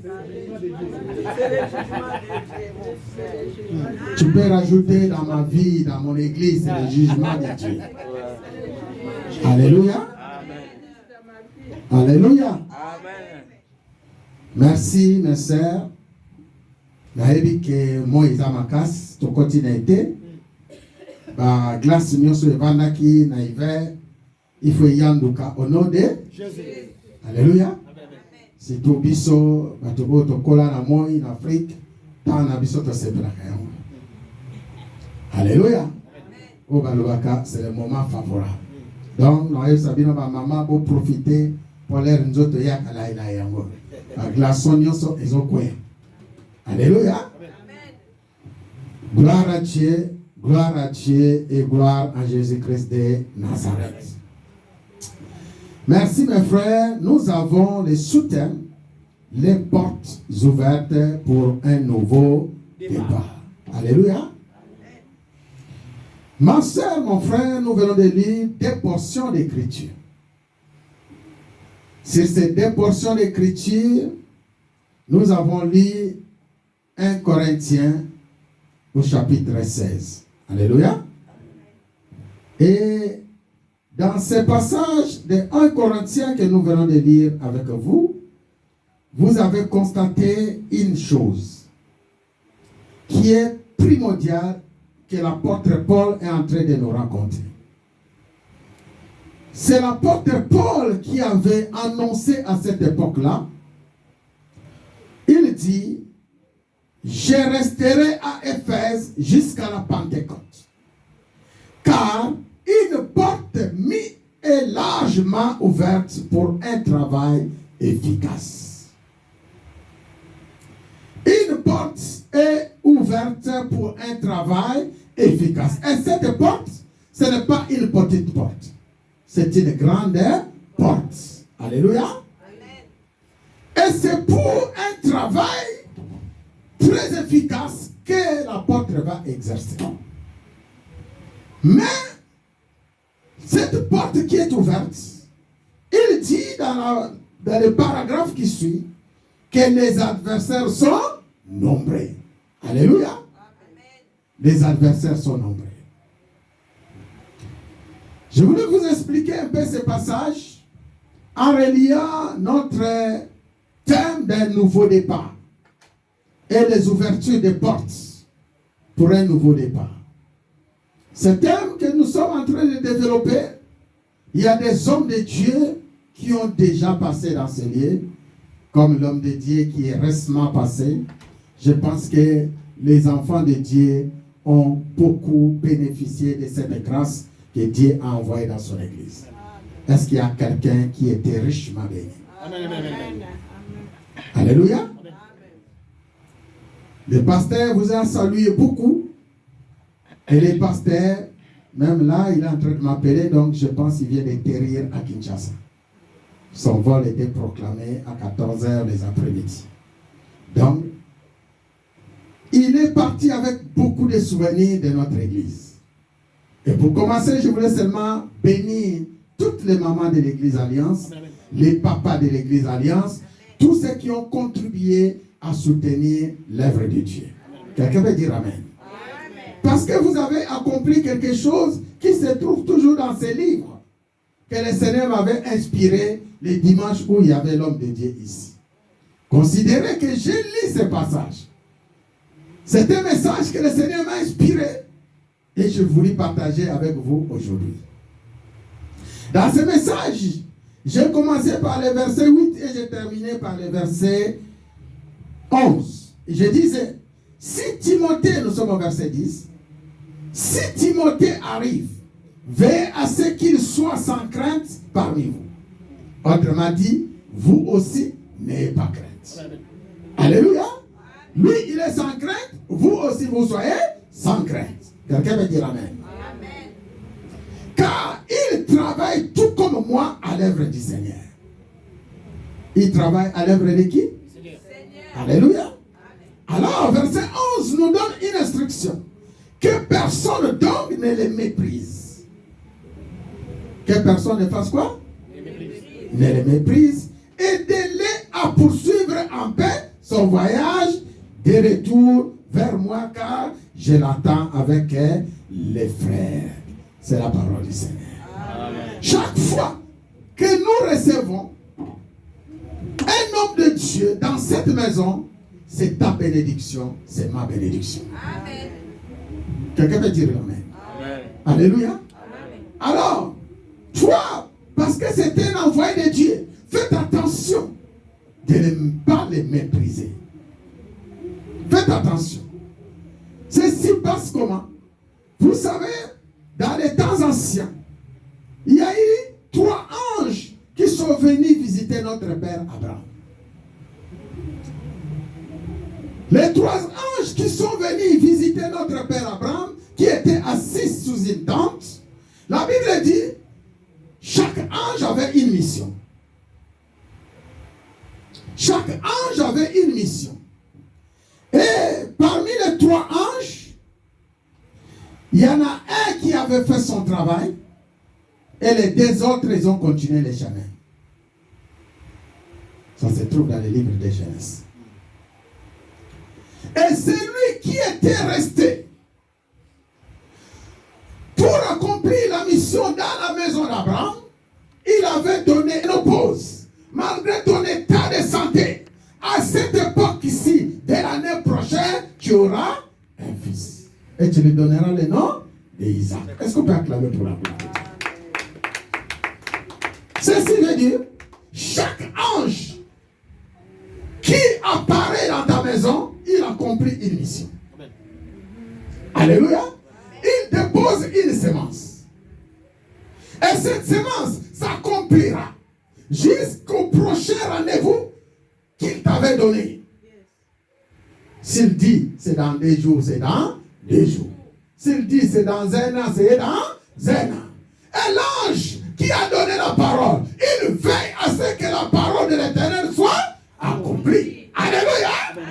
Tu peux rajouter dans ma vie, dans mon église, c'est le jugement de Dieu. Alléluia. Alléluia. Merci, mes sœurs. Naebi que Moïse Amakas, ton continuité. Ba glace nyonso evandaki na hiver, il faut yanduka au nom de Jésus. Alléluia. C'est tout biso, batobo tokola na moi en Afrique, tant na biso to sepelaka yango. Alléluia. Au balobaka, c'est le moment favorable. Donc, nous avons sabino ba maman pour profiter pour l'air nzoto ya kala ina yango. Ba glace nyonso ezokwe. Alléluia. Gloire à Dieu. Gloire à Dieu et gloire à Jésus-Christ de Nazareth. Merci mes frères. Nous avons les sous-thèmes, les portes ouvertes pour un nouveau départ. Alléluia. Ma soeur, mon frère, nous venons de lire des portions d'écriture. Sur ces deux portions d'écriture, nous avons lu 1 Corinthiens au chapitre 16. Alléluia. Et dans ce passage de 1 Corinthiens que nous venons de lire avec vous, vous avez constaté une chose qui est primordiale que l'apôtre Paul est en train de nous raconter. C'est l'apôtre Paul qui avait annoncé à cette époque-là. Il dit, je resterai à Éphèse jusqu'à la Pentecôte. Car une porte mise est largement ouverte pour un travail efficace. Une porte est ouverte pour un travail efficace. Et cette porte, ce n'est pas une petite porte. C'est une grande porte. Alléluia. Et c'est pour un travail très efficace que l'apôtre va exercer. Mais cette porte qui est ouverte, il dit dans le paragraphe qui suit que les adversaires sont nombreux. Alléluia. Les adversaires sont nombreux. Je voulais vous expliquer un peu ce passage en reliant notre thème d'un nouveau départ et les ouvertures des portes pour un nouveau départ. Ce thème que nous sommes en train de développer, il y a des hommes de Dieu qui ont déjà passé dans ce lieu, comme l'homme de Dieu qui est récemment passé. Je pense que les enfants de Dieu ont beaucoup bénéficié de cette grâce que Dieu a envoyée dans son église. Est-ce qu'il y a quelqu'un qui était richement béni? Amen. Alléluia. Le pasteur vous a salué beaucoup. Et le pasteur, même là, il est en train de m'appeler, donc je pense qu'il vient d'atterrir à Kinshasa. Son vol était proclamé à 14h les après-midi. Donc, il est parti avec beaucoup de souvenirs de notre église. Et pour commencer, je voulais seulement bénir toutes les mamans de l'église Alliance, les papas de l'église Alliance, tous ceux qui ont contribué à soutenir l'œuvre de Dieu. Quelqu'un peut dire Amen. Parce que vous avez accompli quelque chose qui se trouve toujours dans ces livres que le Seigneur m'avait inspiré les dimanches où il y avait l'homme de Dieu ici. Considérez que j'ai lu ce passage. C'est un message que le Seigneur m'a inspiré et je voulais partager avec vous aujourd'hui. Dans ce message, j'ai commencé par le verset 8 et j'ai terminé par le verset 11. Et je disais, si Timothée, nous sommes au verset 10, si Timothée arrive, veillez à ce qu'il soit sans crainte parmi vous. Autrement dit, vous aussi, n'ayez pas crainte. Alléluia. Lui, il est sans crainte, vous aussi, vous soyez sans crainte. Quelqu'un veut dire Amen. Amen. Car il travaille tout comme moi à l'œuvre du Seigneur. Il travaille à l'œuvre de qui? Seigneur. Alléluia. Alors, verset 11 nous donne une instruction. Que personne donc ne les méprise. Que personne ne fasse quoi? Ne les méprise. Aidez-les à poursuivre en paix son voyage de retour vers moi, car je l'attends avec les frères. C'est la parole du Seigneur. Amen. Chaque fois que nous recevons un homme de Dieu dans cette maison, c'est ta bénédiction, c'est ma bénédiction. Amen. Quelqu'un peut dire Amen. Amen. Alléluia. Amen. Alors, toi, parce que c'est un envoyé de Dieu, faites attention de ne pas les mépriser. Faites attention. Ceci passe comment? Vous savez, dans les temps anciens, il y a eu 3 anges qui sont venus visiter notre père Abraham. Les 3 anges qui sont venus visiter notre père Abraham, qui était assis sous une tente, la Bible dit, chaque ange avait une mission. Chaque ange avait une mission. Et parmi les 3 anges, il y en a un qui avait fait son travail et les 2 autres, ils ont continué les chemins. Ça se trouve dans le livre de Genèse. Et celui qui était resté pour accomplir la mission dans la maison d'Abraham, il avait donné une pause. Malgré ton état de santé, à cette époque ici, de l'année prochaine, tu auras un fils. Et tu lui donneras le nom d'Isaac. Est-ce qu'on peut acclamer pour la gloire? Ceci veut dire, chaque ange qui apparaît dans ta maison, il accomplit une mission. Amen. Alléluia. Il dépose une semence. Et cette semence, ça accomplira jusqu'au prochain rendez-vous qu'il t'avait donné. S'il dit c'est dans des jours, c'est dans des jours. S'il dit c'est dans un an, c'est dans un an. Et l'ange qui a donné la parole, il veille à ce que la parole de l'Éternel soit accomplie. Alléluia.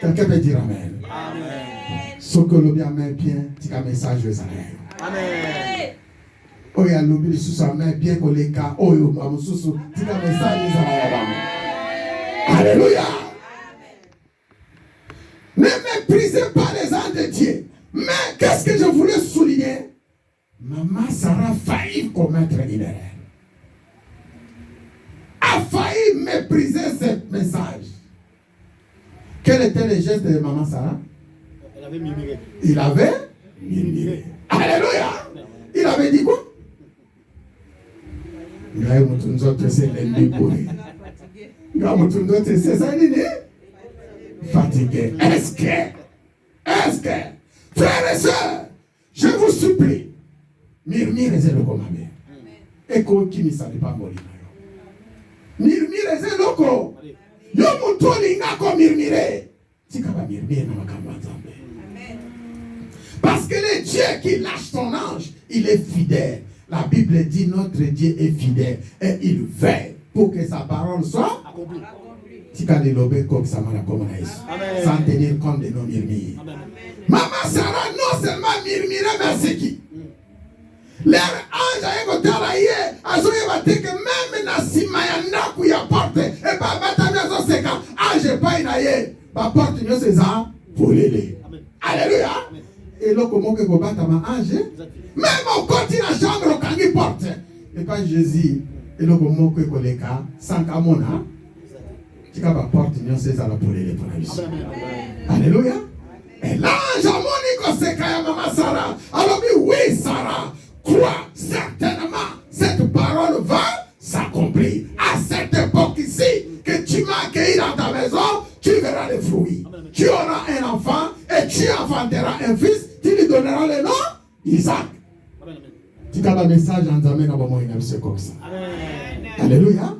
Quelqu'un peut dire Amen. Amen. Ce que l'on bien met bien, c'est un message de Israël. Amen. Oh, il y a l'oublié sous sa main, bien qu'on les cas. Oh, il y a sous c'est un message de Israël. Alléluia. Ne méprisez pas les anges de Dieu. Mais qu'est-ce que je voulais souligner? Maman Sarah a failli commettre une erreur. A failli mépriser ce message. Quel était le geste de maman Sarah? Elle avait murmuré. Il avait murmuré. Alléluia. Il avait dit quoi? Il a fatigué. Est-ce que, frères et sœurs, je vous supplie, murmurez le commandement. Et qui ne savait pas mourir. Murmurez le loco. Yo mutoli ngako murmurer. Tika ba murmurer na makambo nzambe. Parce que le Dieu qui lâche son ange, il est fidèle. La Bible dit notre Dieu est fidèle et il veille pour que sa parole soit accomplie. Tika de lobe comme ça m'a comme sans tenir compte de nos murmures. Maman Sarah non seulement murmurait mais c'est qui? Leur ange a écouté la yé, a joué batté que même na simayanda ku ya porte et pas batana zo seka ange pas na yé, ba porte nyo seza volele. Alléluia. Et là comment que go batama ange? Même au côté la chambre quand il porte. Et pas Jésus. Et là comment que koleka sans kamona. Tika ba porte nyo seza la volele pour la vie. Alléluia. Et l'ange a moni ko seka ya maman Sarah. Alors oui Sarah. Crois certainement cette parole va s'accomplir. À cette époque ici, que tu m'as accueilli dans ta maison, tu verras les fruits. Amen. Tu auras un enfant et tu enfanteras un fils, tu lui donneras le nom Isaac. Tu as le message en Zamé dans le c'est comme ça. Alléluia.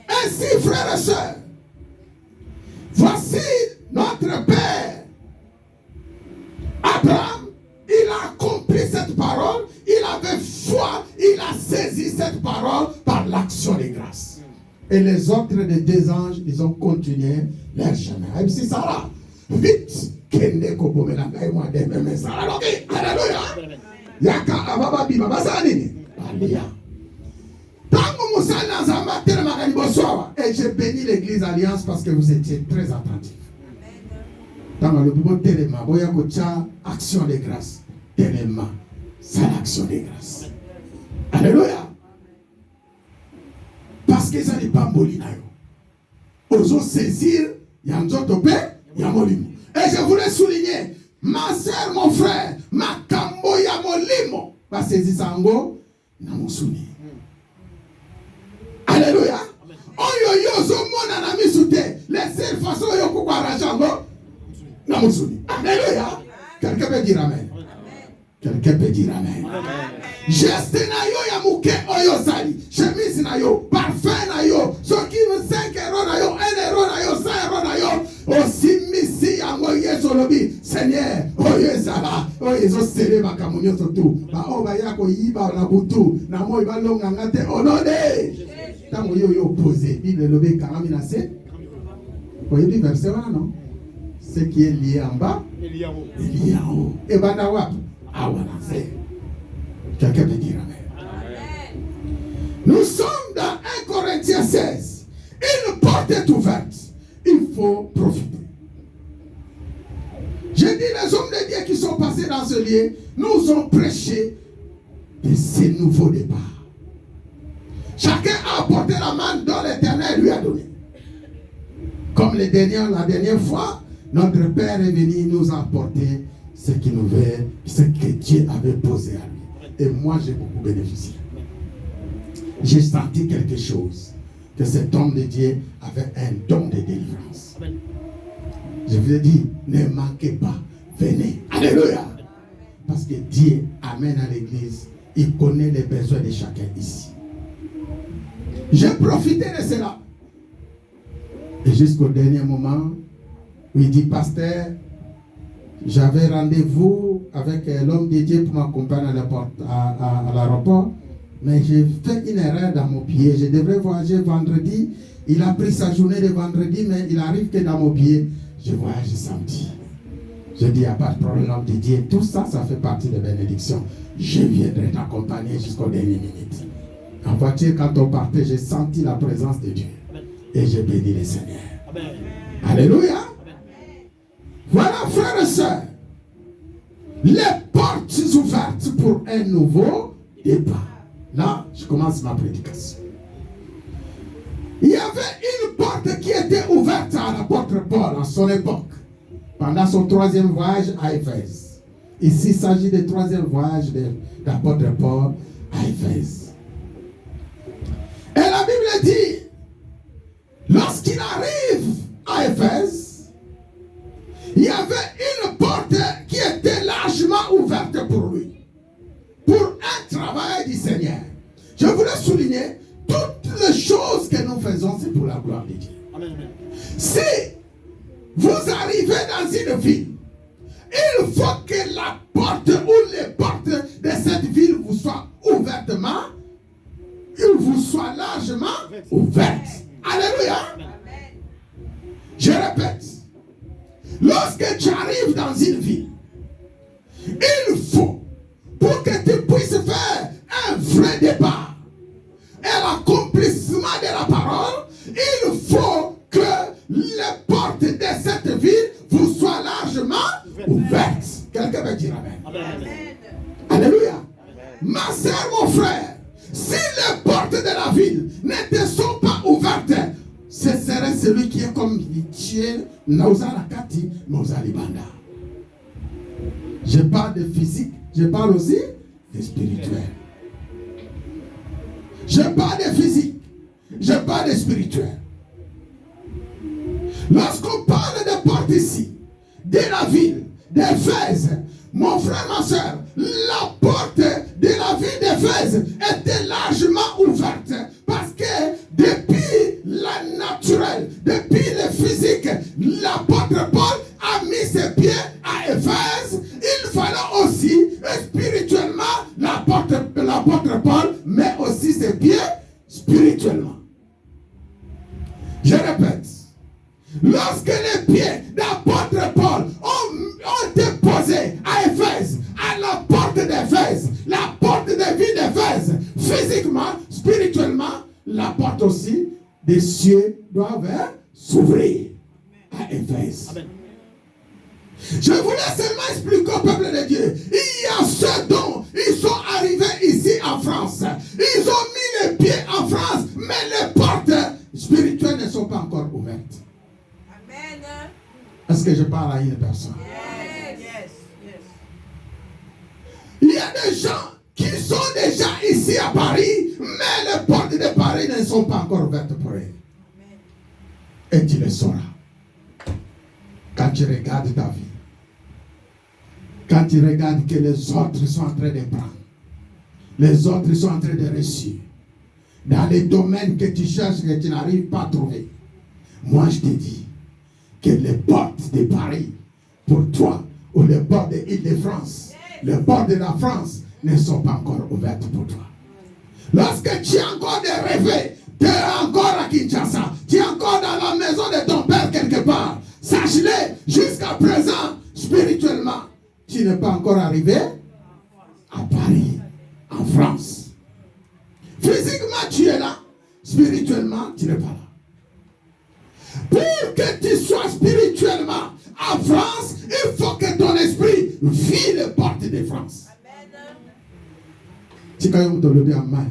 Ainsi, frères et sœurs, voici notre Père. Abraham, il a accompli cette parole. Il avait foi, il a saisi cette parole par l'action de grâce. Et les autres des deux anges, ils ont continué leur chemin. Et puis Sarah, vite, Kende Kopomela, et moi, des mêmes Sarah, alléluia. Yaka, Ababa, Bibaba, Salini. Alléluia. Tango Moussa Nazama, Telemagani Bossoa. Et j'ai béni l'église Alliance parce que vous étiez très attentifs. Tango le Bibo Telema, Boya Kocha, action de grâce. Telema. C'est l'action de grâce. Alléluia. Parce que ça n'est pas molina. Osons saisir, il y a un autre paix, il y a molimo. Et je voulais souligner, ma soeur, mon frère, ma kambo ya molimo, va saisir sango, na musuni. Alléluia. Oyo yo zo mona na misute, les seules façons yo kukwa rajango, na musuni. Alléluia. Quelqu'un peut dire amen. Quelqu'un peut dire amen. Geste na yo ya muke oyo sali. Chemise na yo, parfum na yo. Soki 5 euros na yo, 1 euro na yo, 100 euros na yo. Osi misi yango yeso lobi. Seigneur, oyo sala. Oyo zo sele makamunyo sotu. Ba oba yako yiba na butu. Na mo iba longa ngate onode. Tango yo yo posé. Bible lobi karami na se. Oyo di verset wana non? Ce qui est lié en bas, il y a en haut. Et banawap. Quelqu'un peut dire amen. Nous sommes dans 1 Corinthiens 16. Une porte est ouverte. Il faut profiter. J'ai dit les hommes de Dieu qui sont passés dans ce lieu nous ont prêché de ces nouveaux départs. Chacun a apporté la main dont l'Éternel lui a donné. Comme la dernière fois, notre Père est venu nous apporter ce que Dieu avait posé à lui. Et moi, j'ai beaucoup bénéficié. J'ai senti quelque chose. Que cet homme de Dieu avait un don de délivrance. Je vous ai dit, ne manquez pas. Venez. Alléluia. Parce que Dieu amène à l'église. Il connaît les besoins de chacun ici. J'ai profité de cela. Et jusqu'au dernier moment, où il dit, pasteur, j'avais rendez-vous avec l'homme de Dieu pour m'accompagner à l'aéroport, mais j'ai fait une erreur dans mon billet. Je devrais voyager vendredi. Il a pris sa journée de vendredi, mais il arrive que dans mon billet, je voyage samedi. Je dis, il n'y a pas de problème, l'homme de Dieu. Tout ça, ça fait partie des bénédictions. Je viendrai t'accompagner jusqu'aux dernières minutes. En voiture, quand on partait, j'ai senti la présence de Dieu. Et j'ai béni le Seigneur. Amen. Alléluia. Amen. Voilà, frères et sœurs, les portes ouvertes pour un nouveau départ. Là, je commence ma prédication. Il y avait une porte qui était ouverte à l'apôtre Paul à son époque, pendant son 3e voyage à Éphèse. Ici, il s'agit du 3e voyage de l'apôtre Paul à Éphèse. Et la Bible dit, lorsqu'il arrive à Éphèse, il y avait une porte qui était largement ouverte pour lui, pour un travail du Seigneur. Je voulais souligner, toutes les choses que nous faisons, c'est pour la gloire de Dieu. Amen. Si vous arrivez dans une ville, il faut que la porte ou les portes de cette ville vous soient ouvertement, vous soient largement ouvertes. Alléluia. Je répète, lorsque tu arrives dans une ville, il faut, pour que tu puisses faire un vrai départ et l'accomplissement de la parole, il faut que les portes de cette ville vous soient largement ouvertes. Quelqu'un veut dire amen. Amen. Alléluia. Amen. Ma soeur, mon frère, si les portes de la ville ne te sont pas ouvertes, ce serait celui qui est comme Dieu, Nauzalakati, Nauzalibanda. Je parle de physique, je parle aussi de spirituel. Je parle de physique, je parle de spirituel. Lorsqu'on parle de porte ici, de la ville d'Éphèse, mon frère, ma soeur, la porte de la ville d'Éphèse était largement ouverte parce que depuis la naturelle, depuis le physique, l'apôtre Paul a mis ses pieds à Éphèse. Il fallait aussi spirituellement l'apôtre Paul met aussi ses pieds spirituellement. Je répète, lorsque les pieds d'apôtre Paul ont été posés à Éphèse, à la porte d'Éphèse, la porte de vie d'Éphèse, physiquement, spirituellement, la porte aussi des cieux doivent s'ouvrir à Éphèse. Amen. Je voulais seulement expliquer au peuple de Dieu, il y a ceux dont ils sont arrivés ici en France. Ils ont mis les pieds en France, mais les portes spirituelles ne sont pas encore ouvertes. Amen. Est-ce que je parle à une personne? Yes. Yes. Yes. Il y a des gens qui sont déjà ici à Paris, mais les portes de Paris ne sont pas encore ouvertes pour eux. Amen. Et tu le sauras. Quand tu regardes ta vie, quand tu regardes que les autres sont en train de prendre, les autres sont en train de réussir, dans les domaines que tu cherches et que tu n'arrives pas à trouver, moi je te dis que les portes de Paris, pour toi, ou les portes de l'Île-de-France, les portes de la France, ne sont pas encore ouvertes pour toi. Lorsque tu es encore de rêver, tu es encore à Kinshasa, tu es encore dans la maison de ton père quelque part, sache-le, jusqu'à présent, spirituellement, tu n'es pas encore arrivé à Paris, en France. Physiquement, tu es là. Spirituellement, tu n'es pas là. Pour que tu sois spirituellement en France, il faut que ton esprit vit les portes de France. Tu peux te lever en main.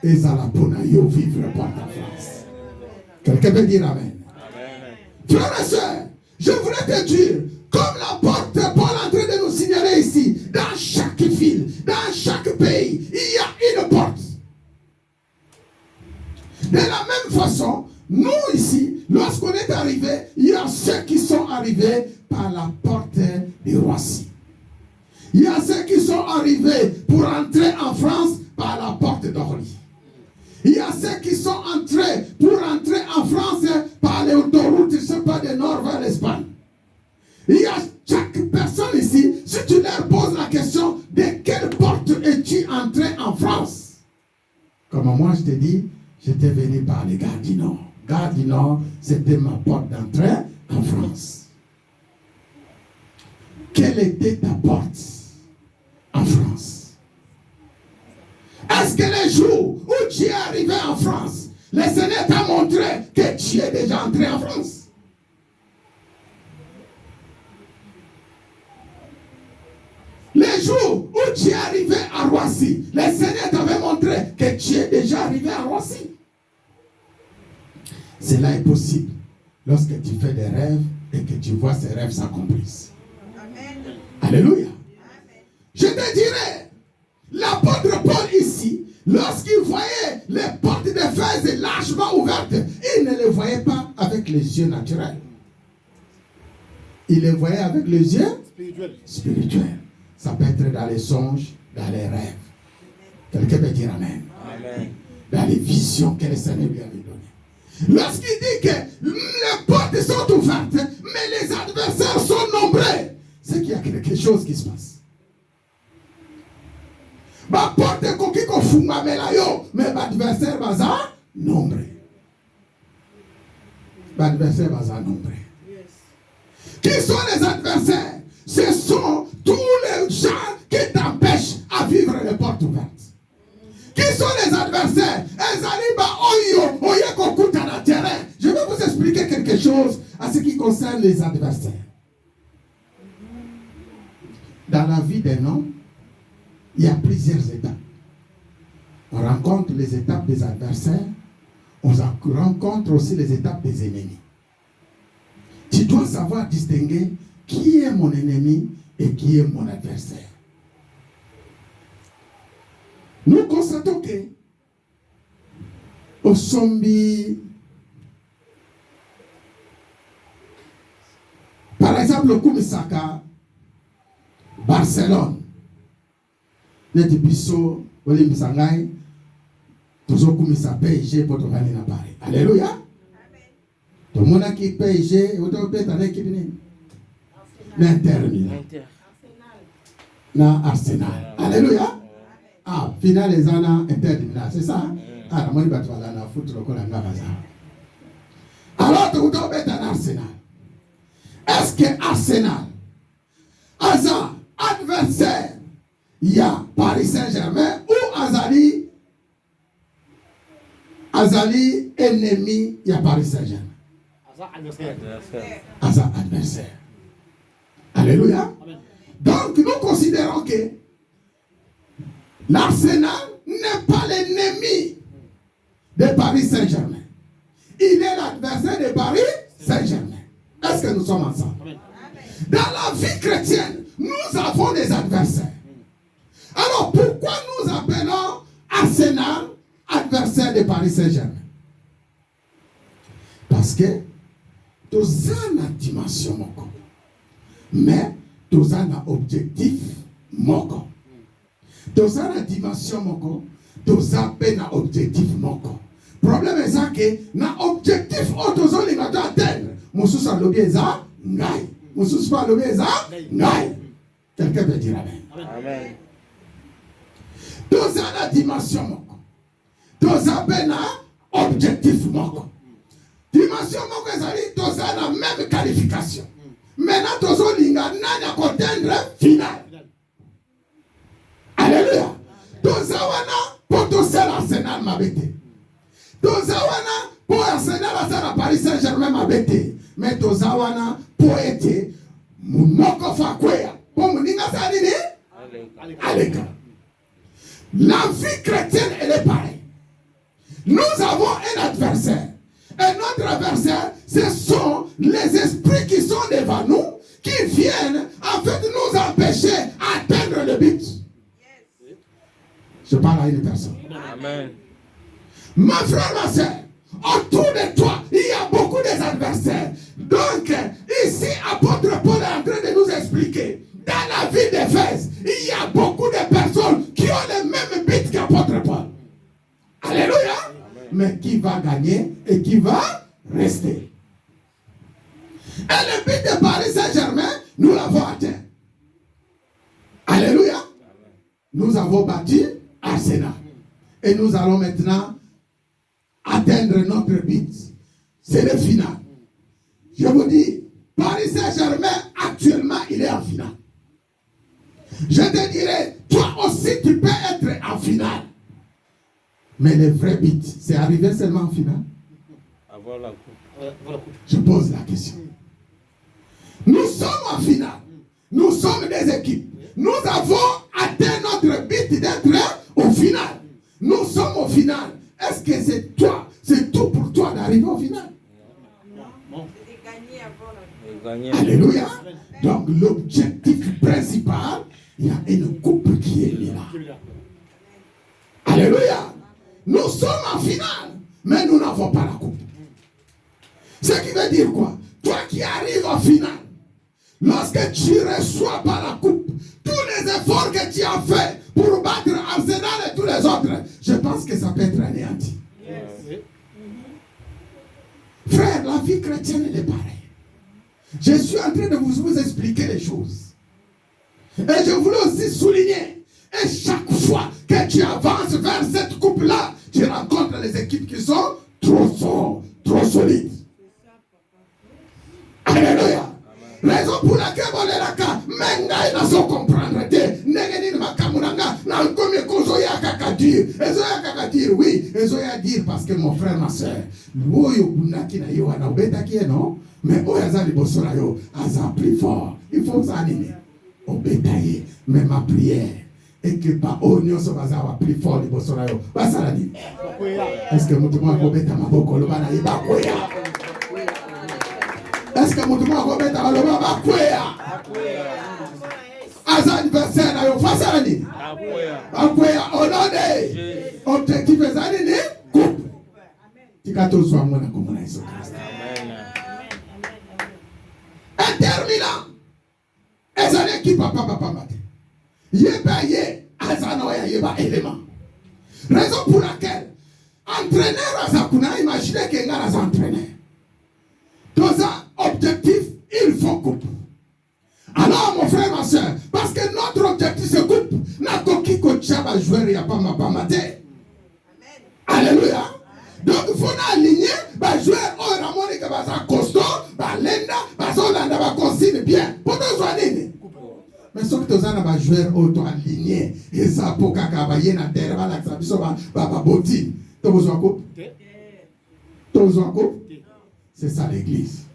Et ça la bonne yo vivre les portes de France. Quelqu'un peut dire amen. Frères et sœurs, je voulais te dire, comme la porte Paul est en train de nous signaler ici, dans chaque ville, dans chaque pays, il y a une porte. De la même façon, nous ici, lorsqu'on est arrivé, il y a ceux qui sont arrivés par la porte de Roissy. Il y a ceux qui sont arrivés pour entrer en France par la porte d'Orly. Il y a ceux qui sont entrés pour entrer en France par les autoroutes, je ne sais pas, du nord vers l'Espagne. Il y a chaque personne ici, si tu leur poses la question, de quelle porte es-tu entré en France? Comme moi je te dis, j'étais venu par les Gares du Nord. Gares du Nord, c'était ma porte d'entrée en France. Quelle était ta porte en France? Est-ce que les jours où tu es arrivé en France, le Seigneur t'a montré que tu es déjà entré en France? Les jours où tu es arrivé à Roissy, le Seigneur t'avait montré que tu es déjà arrivé à Roissy. Cela est possible lorsque tu fais des rêves et que tu vois ces rêves s'accomplissent. Alléluia. Je te dirais, l'apôtre Paul ici, lorsqu'il voyait les portes de Éphèse largement ouvertes, il ne les voyait pas avec les yeux naturels. Il les voyait avec les yeux spirituels. Ça peut être dans les songes, dans les rêves. Quelqu'un peut dire Amen. Amen. Dans les visions que le Seigneur lui avait données. Lorsqu'il dit que les portes sont ouvertes, mais les adversaires sont nombreux, c'est qu'il y a quelque chose qui se passe. Ma porte est coquille qu'on fout ma mélayo, mais l'adversaire va nombreux. L'adversaire va nombreux. Qui sont les adversaires? Ce sont tous les gens qui t'empêchent à vivre les portes ouvertes. Qui sont les adversaires? Je vais vous expliquer quelque chose à ce qui concerne les adversaires. Dans la vie d'un homme, il y a plusieurs étapes. On rencontre les étapes des adversaires, on rencontre aussi les étapes des ennemis. Tu dois savoir distinguer qui est mon ennemi et qui est mon adversaire. Nous constatons que au Sombi, par exemple, au Kumisaka, Barcelone, les Tipiso, Olimbisangai, toujours Kumisa PSG pour te venir à Paris. Alléluia. Tout le monde qui PSG, vous devez être avec qui venez. L'Inter Milan. Na Arsenal. Alléluia. Ah, final les années Inter Milan, c'est ça? Ah, la monnaie va te faire la foot le cola ngabaza. Alors, tu dois être en Arsenal. Est-ce que Arsenal, Asa, adversaire, il y a Paris Saint-Germain ou Azali, ennemi, il y a Paris Saint-Germain. Asa, adversaire. Alléluia. Amen. Donc, nous considérons que l'Arsenal n'est pas l'ennemi de Paris Saint-Germain. Il est l'adversaire de Paris Saint-Germain. Est-ce que nous sommes ensemble? Amen. Dans la vie chrétienne, nous avons des adversaires. Alors, pourquoi nous appelons Arsenal adversaire de Paris Saint-Germain? Parce que tous en a dimension moko. Mais tous en a objectif moko. Tous en a dimension moko. Tous en a objectif moko. Problème est ça que na objectif autozon les gars atteindre. Moussous a lobby eza ngai. Moussous pas lobby eza ngai. Quelqu'un peut dire amen. Amen. Tous en a dimension moko. Tous en a objectif moko. Dimension moko ezali tous en a même qualification. Maintenant tous en linga nanya atteindre final. Alléluia. Tous en potentiel Arsenal mabete. Tozawana pour Arsenal à Paris Saint-Germain mabete. Mais Tozawana pour être moko fakwea. Pour muninga sa nini? Aleka. La vie chrétienne elle est pareille. Nous avons un adversaire. Et notre adversaire, ce sont les esprits qui sont devant nous, qui viennent en fait nous empêcher d'atteindre le but. Je parle à une personne. Amen. Ma frère, ma soeur, autour de toi, il y a beaucoup des adversaires. Donc, ici, apôtre Paul est en train de nous expliquer. Dans la vie d'Éphèse, il y a beaucoup de personnes qui ont le même but qu'apôtre Paul. Alléluia. qui va gagner et qui va rester. Et le but de Paris Saint-Germain, nous l'avons atteint. Alléluia. Nous avons bâti Arsenal. Et nous allons maintenant atteindre notre but. C'est le final. Je vous dis, Paris Saint-Germain, actuellement, il est en finale. Je te dirais, toi aussi, tu peux être en finale. Mais le vrai but, c'est arriver seulement en finale. Avoir la coupe. Je pose la question. Nous sommes en finale. Nous sommes des équipes. Nous avons atteint notre but d'être au final. Nous sommes au final. Est-ce que c'est toi, c'est tout pour toi d'arriver au final? Non. Alléluia. Donc l'objectif principal, il y a une coupe qui est là. Alléluia. Nous sommes en finale, mais nous n'avons pas la coupe. Ce qui veut dire quoi? Toi qui arrives en finale, lorsque tu ne reçois pas la coupe, tous les efforts que tu as fait pour battre Arsenal et tous les autres, je pense que ça peut être anéanti. Frère, la vie chrétienne, elle est pareille. Je suis en train de vous expliquer les choses. Et je voulais aussi souligner, et chaque fois que tu avances vers cette coupe-là, tu rencontres les équipes qui sont trop solides. Alléluia. Raison pour laquelle on est là, menga ina so comprendre te nengeni makamunanga na ngomi kozoya kakadir ezoya kakadir oui ezoya dire parce que mon frère ma soeur loyo bunaki na yo na obeta ki non mais oyaza liboso na yo aza plus fort il faut ça nini obeta ye mais ma prière et que pas onyoso bazawa plus fort liboso na yo basala nini est-ce que mutu mwa obeta maboko lo bana iba koya. Est-ce que mon tournoi va mettre à l'eau à quoi? As anniversaire à your face à l'année. À quoi? Au nom de objectif est à l'année. Coupe. Tu as tout soit mon accompagnement. En terminant, est-ce à l'équipe papa maté? Yéba yé, azanoya yéba élément. Raison pour laquelle entraîneur à Zakuna, imaginez qu'il y a un entraîneur. Dans un objectif, il faut coupe. Alors, mon frère, ma soeur, parce que notre objectif se coupe, n'a coquille coachable à jouer, il n'y a pas ma maté. Alléluia. Donc, il faut aligner, jouer au Ramon et Kabaza costaud, Lenda, Bazolanda, va consigne bien. Pour nous soigner. Mais sauf que tu as joué auto aligné, et ça pour qu'acabayer na terre, va l'axabiso, va botine. Tu as besoin de coupe? Tu as besoin de coupe? C'est ça l'église.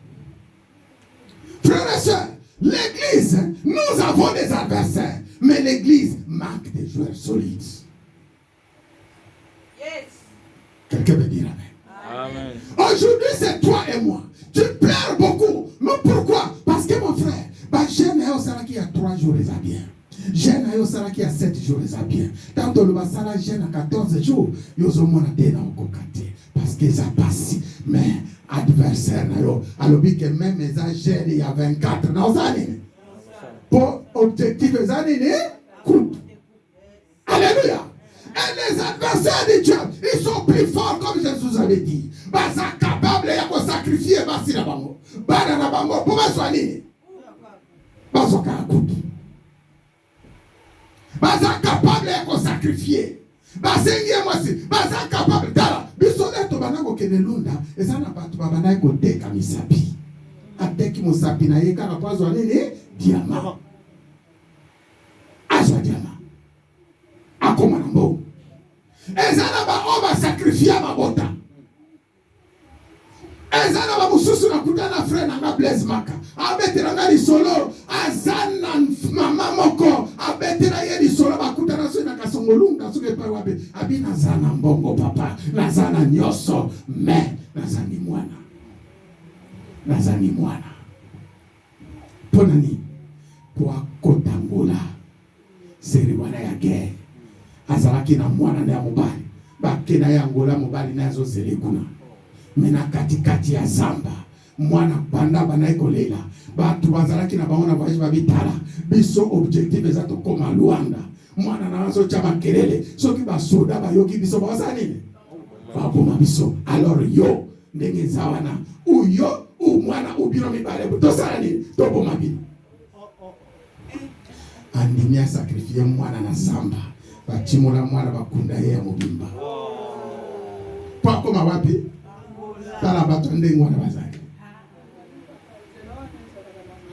Frères et sœurs, l'église, nous avons des adversaires, mais l'église manque de joueurs solides. Yes. Quelqu'un peut dire amen. Amen. Aujourd'hui, c'est toi et moi. Tu pleures beaucoup. Mais pourquoi? Parce que mon frère, jeune est au salaire qui a 3 jours les a bien. Jeune est au salaire qui a 7 jours les a bien. Tant que le salaire jeune a 14 jours, il y a au moins des dans le côté. Parce que ça passe. Mais adversaire alors que même les âgés il y a 24 dans années pour objectif les années coupe. Alléluia. Et les adversaires du diable, ils sont plus forts comme je vous avais dit. Ils sont capables de sacrifier Basila Bango. Banana Bango pour me soigner. Ils sont capables de sacrifier. Ils sont capables de bisole to banako kenelunda ezana batu babana ko teka misapi ateki musapi na yeka na kwazo nini diamant azwa diamant akoma na mbo ezana ba oba sacrifier mabota ezana ba mususu na kutana frère na Blaise Maka abetera ngari solo azana mama moko abetera yedi solo bakutana so na kasongolunga so ke parwabe abina zana mbongo papa nazana nyoso me nazani mwana ponani kwa kotangola seri wana ya ge azalaki na mwana na mobali bakena ya ngola mobali nazo zelikuna mena katikati ya zamba mwana banda banaikolela batu bazalaki na baona voyage babitala biso objectif ezato koma Luanda mwana na waso chama kelele soki basoda bayoki biso bazali baboma biso. Alors yo ndenge zawana ou yo ou mwana ou bino mibale tosala nini toboma bino. Andimi a sacrifié mwana na samba batimola mwana bakunda ye ya mobimba. Kwa koma wapi tala bato ndenge wana bazali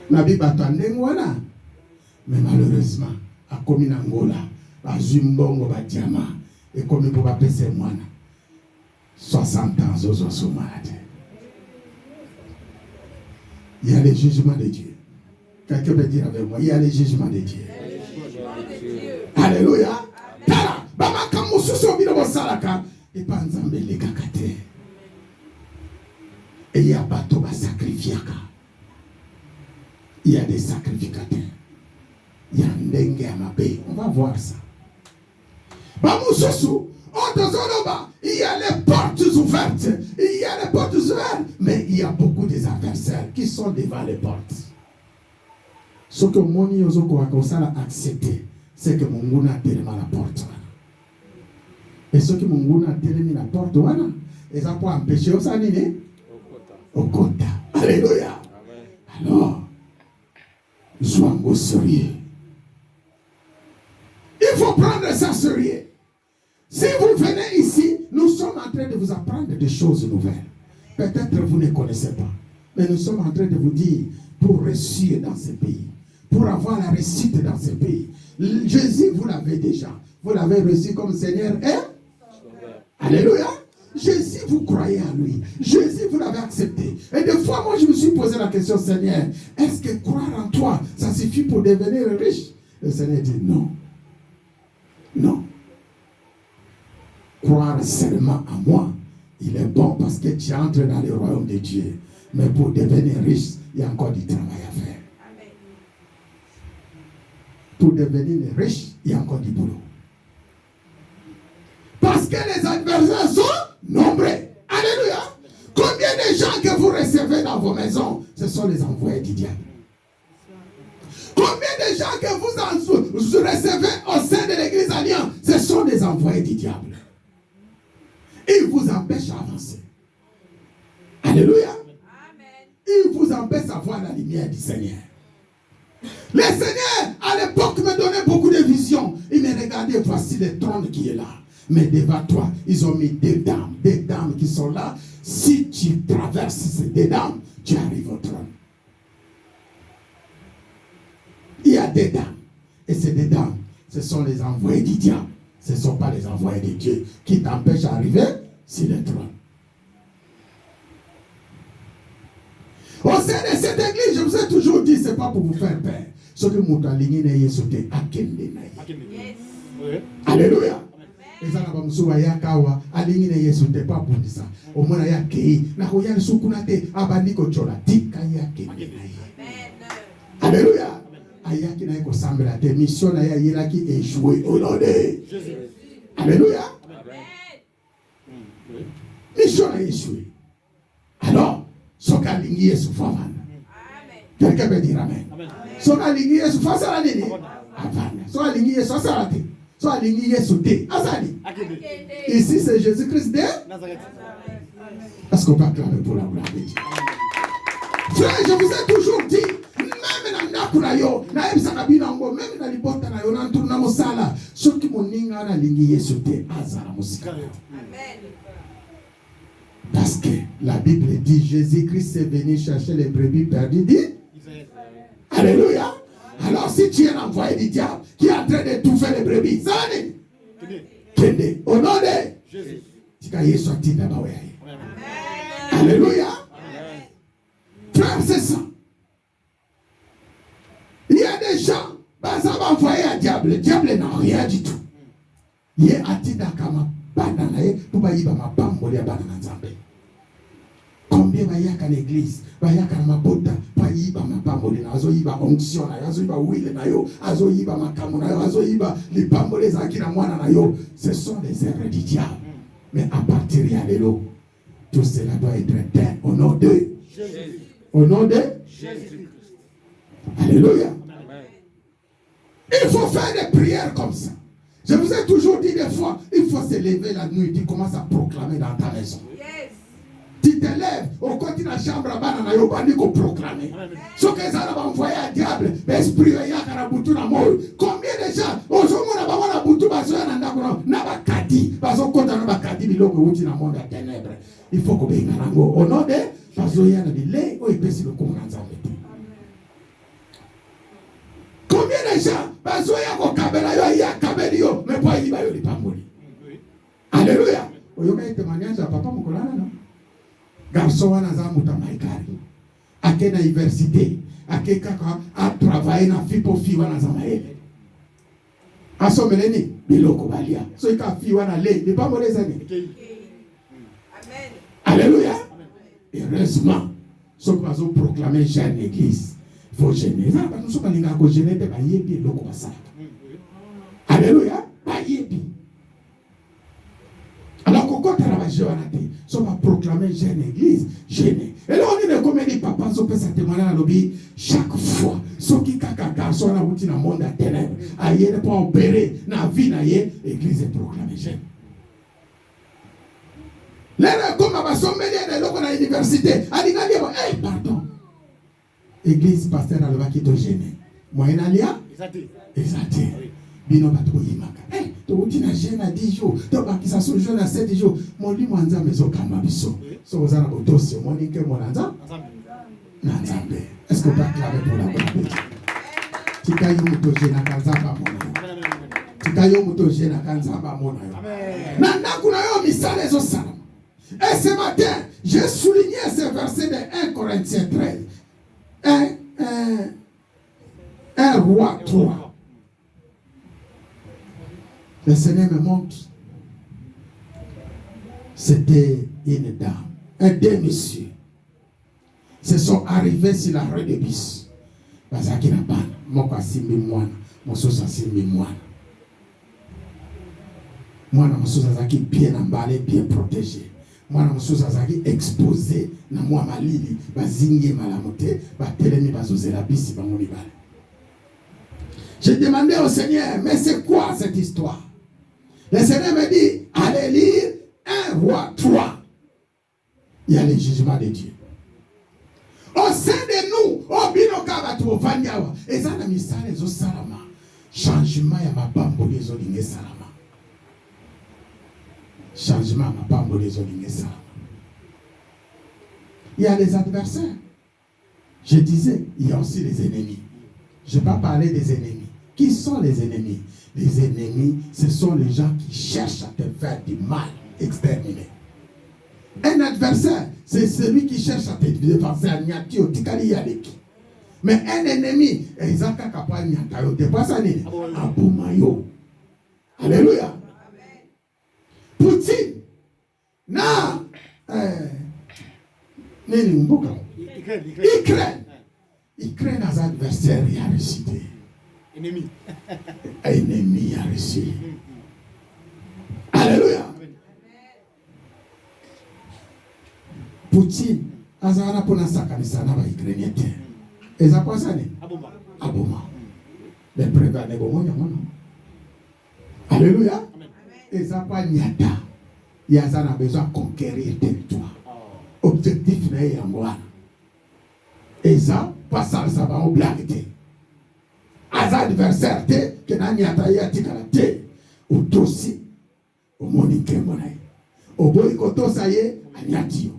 nabi bato ndenge wana. Mais malheureusement akomi na ngola bazwi mbongo badiama ekomi po bapesa mwana 60 ans zozo somate. Il y a le jugement de Dieu. Quelqu'un peut dire avec moi, il y a le jugement de Dieu. Alléluia. Tala bama kamususo bino bosalaka epanzambe lekakate. Et il y a bateau ba sacrifiaka. Il y a des sacrificateurs. Il y a ndenge ya mabe. On va voir ça. Bamususu il y a les portes ouvertes. Il y a les portes ouvertes. Mais il y a beaucoup des adversaires qui sont devant les portes. Ce que Moni Yozoko a accepté, c'est que Mungu a tellement la porte. Et ce que Mungu a tellement la porte, et ça peut empêcher ça, au quota. Alléluia. Alors, soyons sérieux. Il faut prendre ça sérieux. Si vous venez ici, nous sommes en train de vous apprendre des choses nouvelles. Peut-être vous ne connaissez pas. Mais nous sommes en train de vous dire, pour réussir dans ce pays, pour avoir la réussite dans ce pays. Jésus, vous l'avez déjà. Vous l'avez reçu comme Seigneur. Alléluia. Jésus, vous croyez à lui. Jésus, vous l'avez accepté. Et des fois, moi, je me suis posé la question, Seigneur, est-ce que croire en toi, ça suffit pour devenir riche? Le Seigneur dit non. Non. Croire seulement à moi, il est bon parce que tu entres dans le royaume de Dieu. Mais pour devenir riche, il y a encore du travail à faire. Amen. Pour devenir riche, il y a encore du boulot. Parce que les adversaires sont nombreux. Alléluia. Combien de gens que vous recevez dans vos maisons, ce sont les envoyés du diable. Combien de gens que vous recevez au sein de l'église Alliance, ce sont des envoyés du diable. Ils vous empêchent d'avancer. Alléluia. Amen. Ils vous empêchent d'avoir la lumière du Seigneur. Le Seigneur, à l'époque, me donnait beaucoup de visions. Il me regardait, voici le trône qui est là. Mais devant toi, ils ont mis des dames qui sont là. Si tu traverses ces deux dames, tu arrives au trône. Il y a des dames. Et ces deux dames, ce sont les envoyés du diable. Ce ne sont pas les envoyés de Dieu qui t'empêchent d'arriver sur le trône. Au sein de cette église, je vous ai toujours dit, ce n'est pas pour vous faire peur. Ce que vous avez dit, c'est Alléluia. Et ça, pas pour ça. Au moins, il y a qui Alléluia. Ayaki na eko sambela te mission na ya yelaki échoué au nom de Jésus. Alléluia. Amen. Mission a échoué. Alors, soka lingi Yesu favana. Amen. Quelqu'un peut dire amen. Soka lingi Yesu fasala nini? Avana. Soka lingi Yesu fasala te. Soka lingi Yesu te. Azali. Ici c'est Jésus-Christ de Nazareth. Est-ce qu'on peut acclamer pour la gloire de Dieu? Frère, je vous ai toujours dit, même dans libota na yo na ntuna mosala soki moninga na lingi Yesu te azala musika. Parce que la Bible dit Jésus-Christ est venu chercher les brebis perdues d'Israël. Alléluia. Alors si tu es l'envoyé du diable qui est en train d'étouffer les brebis, ça va dire Kende au nom de Jésus. Tika Yesu atinda bawe. Alléluia. Frère, c'est ça. Il y a des gens, ça va envoyer un diable. Le diable n'a rien du tout. Il y a Atinda Kama Banana, pour Baïba ma Bambolia Banana Zambe. Combien va y a qu'à l'église, va y a qu'à ma bota, Baïba ma Bambolina, Azoïba onction, Azoïba Will Nayo, Azoïba ma Kamona, Azoïba, les Bambolés Akina Mwana Nayo. Ce sont des œuvres du diable. Mais à partir de là, tout cela doit être éteint au nom de Jésus. Au nom de Jésus. Alléluia. Amen. Il faut faire des prières comme ça. Je vous ai toujours dit des fois, il faut se lever la nuit, tu commences à proclamer dans ta maison. Yes. Tu te lèves, au côté de la chambre, tu vas proclamer. Ce que ça va envoyer à diable, l'esprit est là, combien de gens, aujourd'hui, on a boutou, il faut qu'on ait un au nom de Bazoya, combien de gens, Bazoya, mais pas il va y pas mourir. Alléluia. Il y a un témoignage à papa Mokolana, non? Garçon wana za mutamaikari ake na université ake kaka a travailler na fipo fi wana za maele asomeleni biloko balia so ika fi wana le ne pas moleza ni amen. Alléluia. Heureusement so que nous proclamer jeune église faut gêner ça ba nous so balinga ko gêner te ba yebi biloko basaka. Alléluia. Ba yebi alors qu'on va proclamer jeune église, jeune. Et là on dit comme dit papa, so peut témoigner à lobby chaque fois. Ce qui kaka garçon na wuti na monde à ténèbres, aïe ne pas opérer na vie na yé, église est proclamée jeune. Là comme à sommelier de l'eau à l'université, a dit hey pardon. Église pasteur na le va qui te gêner. Moyen alia? Exactement. Bino bato yimaka. To utina jeune à 10 jours, to bakisa so jeune à 7 jours. Mon li mwanza mezo kama biso. So ozana botosi moni ke monanza. Nanzambe. Est-ce que tu as clavé pour la bonne? Tika yo muto jeune kanzamba mona. Tika yo muto jeune kanzamba mona. Nanda kuna yo misale zo salama. Et ce matin, j'ai souligné ce verset de 1 Corinthiens 13. 1 Roi 3. Le Seigneur me montre, c'était une dame, deux messieurs, se sont arrivés sur la rue de Bis. Bazaki na ban, moko asimbi mwana, mosusu asimbi mwana. Mwana mosusu azaki bien emballé, bien protégé. Mwana mosusu azaki exposé na mwa malili, bazingi malamote, batelemi bazozela bisi bangoni bale. J'ai demandé au Seigneur, mais c'est quoi cette histoire? Le Seigneur me dit, allez lire 1 Roi 3. Il y a le jugement de Dieu. Au sein de nous, au binokaba tu vanyawa. Et ça na misale zo salama. Changement ya mapambo les olinge salama. Changement ya mapambo les olinge salama. Il y a les adversaires. Je disais, il y a aussi les ennemis. Je ne vais pas parler des ennemis. Qui sont les ennemis? Les ennemis, ce sont les gens qui cherchent à te faire du mal, exterminer. Un adversaire, c'est celui qui cherche à te défenser à Nyati au Tikali Yaleki. Mais un ennemi, Ezaka Kapwa Nyatayo, te pasane, Abumayo. Alléluia. Poutine, na, Nini Mbuka, Ukraine a un adversaire, il a récité. Ennemi. Ennemi a reçu. Alléluia. Poutine, azana pona sakanisa na ba Ukrainien. Eza quoi ça ne? Aboma. Les prévents ne bon mono. Alléluia. Eza pas nyata. Yazana besoin conquérir territoire. Objectif na yangwana. Eza pas ça ça va obligé. As adversaire te que na nyata ya tikala te utosi omoni kemonai oboyi kotosa ye anyatio.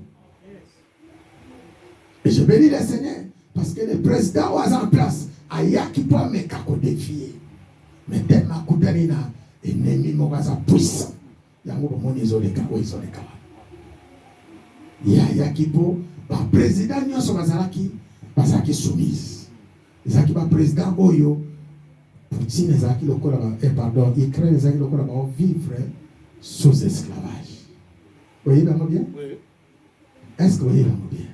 Et je bénis le Seigneur parce que le président was en place aya qui peut me kako défier mais tellement kudani na ennemi mokaza puissant yango bomoni ezoleka o ezoleka ya qui peut ba président nyonso bazalaki soumise. Ezaki ba président oyo Poutine ezaki lokola pardon Ukraine ezaki lokola ba vivre sous esclavage. Voyez bien? Oui. Est-ce que vous voyez bien?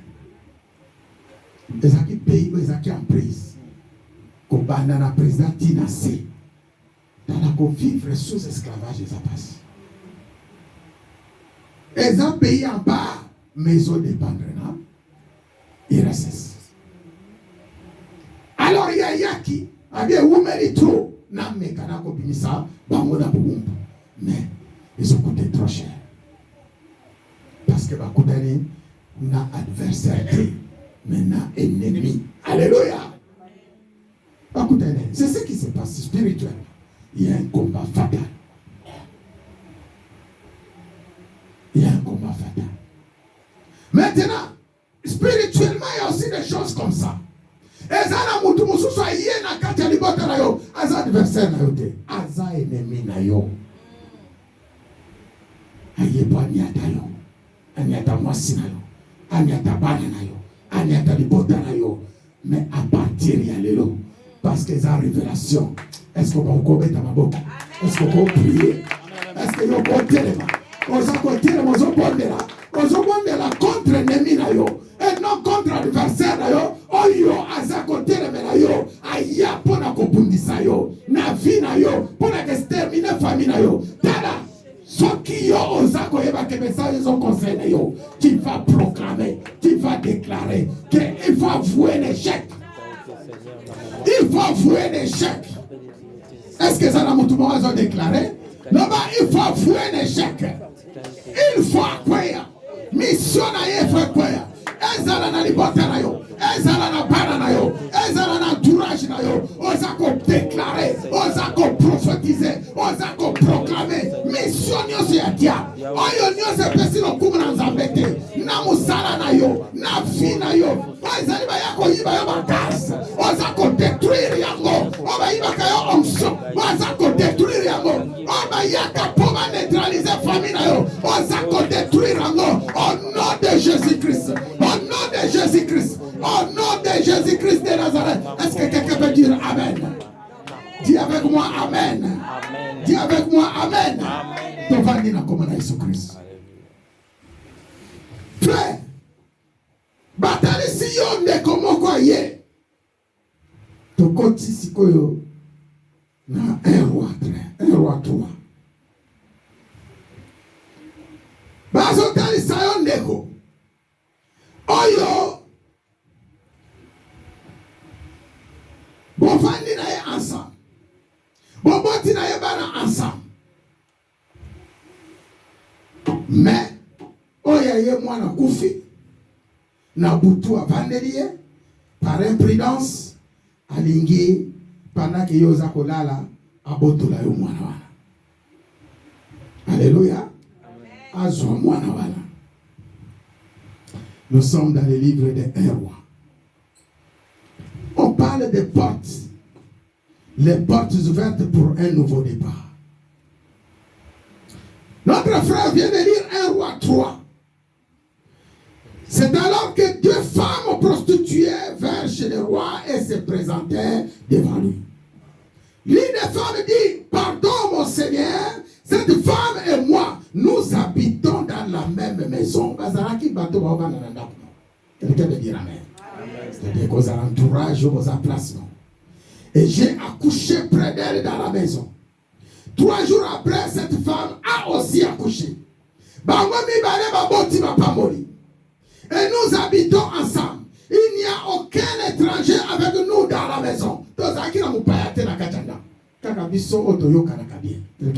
Ezaki pays ezaki en prise. Ko banana président Tinasé. Dans la vivre sous esclavage ça passe. Ezaki pays en bas maison dépendant. Il reste. Alors il y a Yaki, il y a Wumeri trop. na mekana ko binisa bango na bumbu. Mais ils ont coûté trop cher. Parce que bakutani na adversaire, mais na ennemi. Alléluia. Bakutani, c'est ce qui se passe spirituellement. Il y a un combat fatal. Il y a un combat fatal. Maintenant, spirituellement, il y a aussi des choses comme ça. Ezana mutu mususu aye na kati ya libota na yo, aza adversaire na yo te, aza ennemi na yo. Aye po aniata yo, aniata mwasi na yo, aniata bana na yo, aniata libota na yo. Mais à partir ya lelo, parce que ça révélation, est-ce qu'on va encore ta maboko? Est-ce qu'on va prier? Est-ce que yo ko telema? Oza ko telema zo bondela, ozo bondela contre ennemi na yo. Et non contre adversaire na yo, oyo aza kote na yo, aya pona kobundisa yo, na vie na yo, pona que terminer famille na yo. Tada, soki yo oza koyeba ke message zo conseil yo, tu vas proclamer, tu vas déclarer qu'il faut avouer l'échec. Il faut avouer l'échec. Est-ce que ça n'a pas été déclaré? Non, il faut avouer l'échec. Il faut accueillir. Mission na ye faut accueillir. Ezala na libota na yo, ezala na bana na yo, ezala na entourage na yo, oza ko déclarer, oza ko prophétiser, oza ko proclamer. Mission nyonso ya dia, oyo nyonso pesi lokumu na nzambe te, na musala na yo, na vie na yo, ezali ba ya ko yiba yo bakasi, oza ko détruire yango, oba yiba ka yo onction, oza ko détruire yango, oba yaka po ba neutraliser famille na yo, oza ko détruire yango, au nom de Jésus-Christ. Au nom de Jésus-Christ, au nom de Jésus-Christ de Nazareth, est-ce que quelqu'un peut dire Amen? Dis avec moi Amen. Amen. Dis avec moi Amen. Tovandi na komana Jésus-Christ. Frère, batali si yo ndeko moko ye. Tokoti sikoyo na 1 roi 3. Bazo tali sayo ndeko. Oyo bovandi na ye ensemble, boboti na ye bana ensemble, mais oyo ye mwana kufi na butu avandeli ye par imprudence alingi pendant que yo za kolala abotola yo mwana wana. Alléluia. Azwa mwana wana. Nous sommes dans le livre des 1 roi. On parle des portes. Les portes ouvertes pour un nouveau départ. Notre frère vient de lire 1 roi 3. C'est alors que 2 femmes prostituées vinrent chez le roi et se présentèrent devant lui. L'une des femmes dit, pardon mon Seigneur, cette femme et moi, nous habitons dans la même maison. Quelqu'un veut dire Amen. C'est-à-dire qu'aux entourages, aux emplacements. Et j'ai accouché près d'elle dans la maison. 3 jours après, cette femme a aussi accouché. Et nous habitons ensemble. Il n'y a aucun étranger avec nous dans la maison. Quelqu'un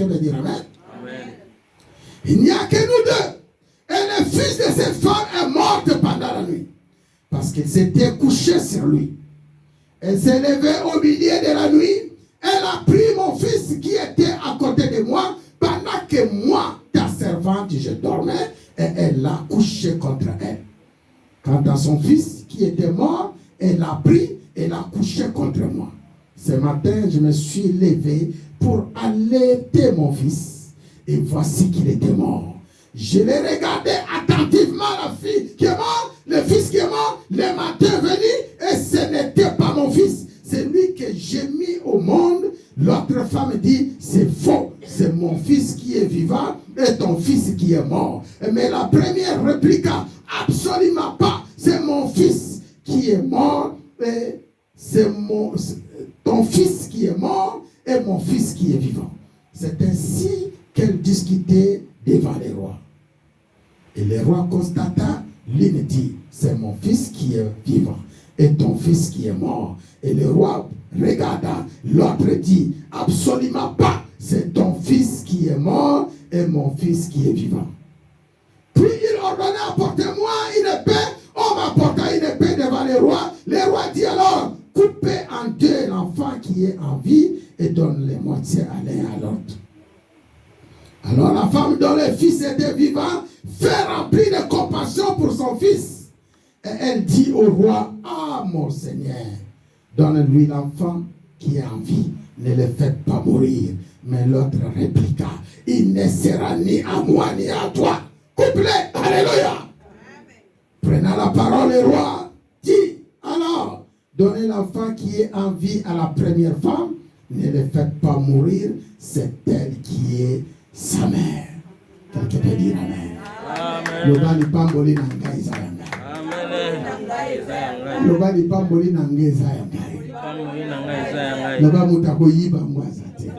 veut dire Amen. Il n'y a que nous deux. Et le fils de cette femme est mort pendant la nuit. Parce qu'il s'était couché sur lui. Elle s'est levée au milieu de la nuit. Elle a pris mon fils qui était à côté de moi. Pendant que moi, ta servante, je dormais. Et elle l'a couché contre elle. Quant à son fils qui était mort, elle l'a pris et l'a couché contre moi. Ce matin, je me suis levé pour allaiter mon fils. Et voici qu'il était mort. Je l'ai regardé attentivement, la fille qui est morte, le fils qui est mort. Le matin venu, et ce n'était pas mon fils. C'est lui que j'ai mis au monde. L'autre femme dit, c'est faux. C'est mon fils qui est vivant et ton fils qui est mort. Mais la première répliqua, absolument pas. C'est mon fils qui est mort et c'est ton fils qui est mort et mon fils qui est vivant. C'est ainsi qu'elle discutait devant les rois. Et le roi constata, l'une dit, c'est mon fils qui est vivant et ton fils qui est mort. Et le roi Regarde, l'autre dit, absolument pas. C'est ton fils qui est mort et mon fils qui est vivant. Puis il ordonna, apportez-moi une épée. On m'apporta une épée devant les rois. Les rois dit alors, coupez en deux l'enfant qui est en vie et donne les moitiés à l'un à l'autre. Alors la femme dont le fils était vivant fait remplir de compassion pour son fils. Et elle dit au roi, ah mon Seigneur, donne-lui l'enfant qui est en vie. Ne le faites pas mourir. Mais l'autre répliqua, il ne sera ni à moi ni à toi. Coupe-les. Alléluia. Prenant la parole, le roi dit, alors, donnez l'enfant qui est en vie à la première femme. Ne le faites pas mourir. C'est elle qui est sa mère. Quelqu'un peut dire Amen. Lobani pamboli nanga izayanga. Lobani pamboli nanga izayanga. Loba mutako yiba ngwazate.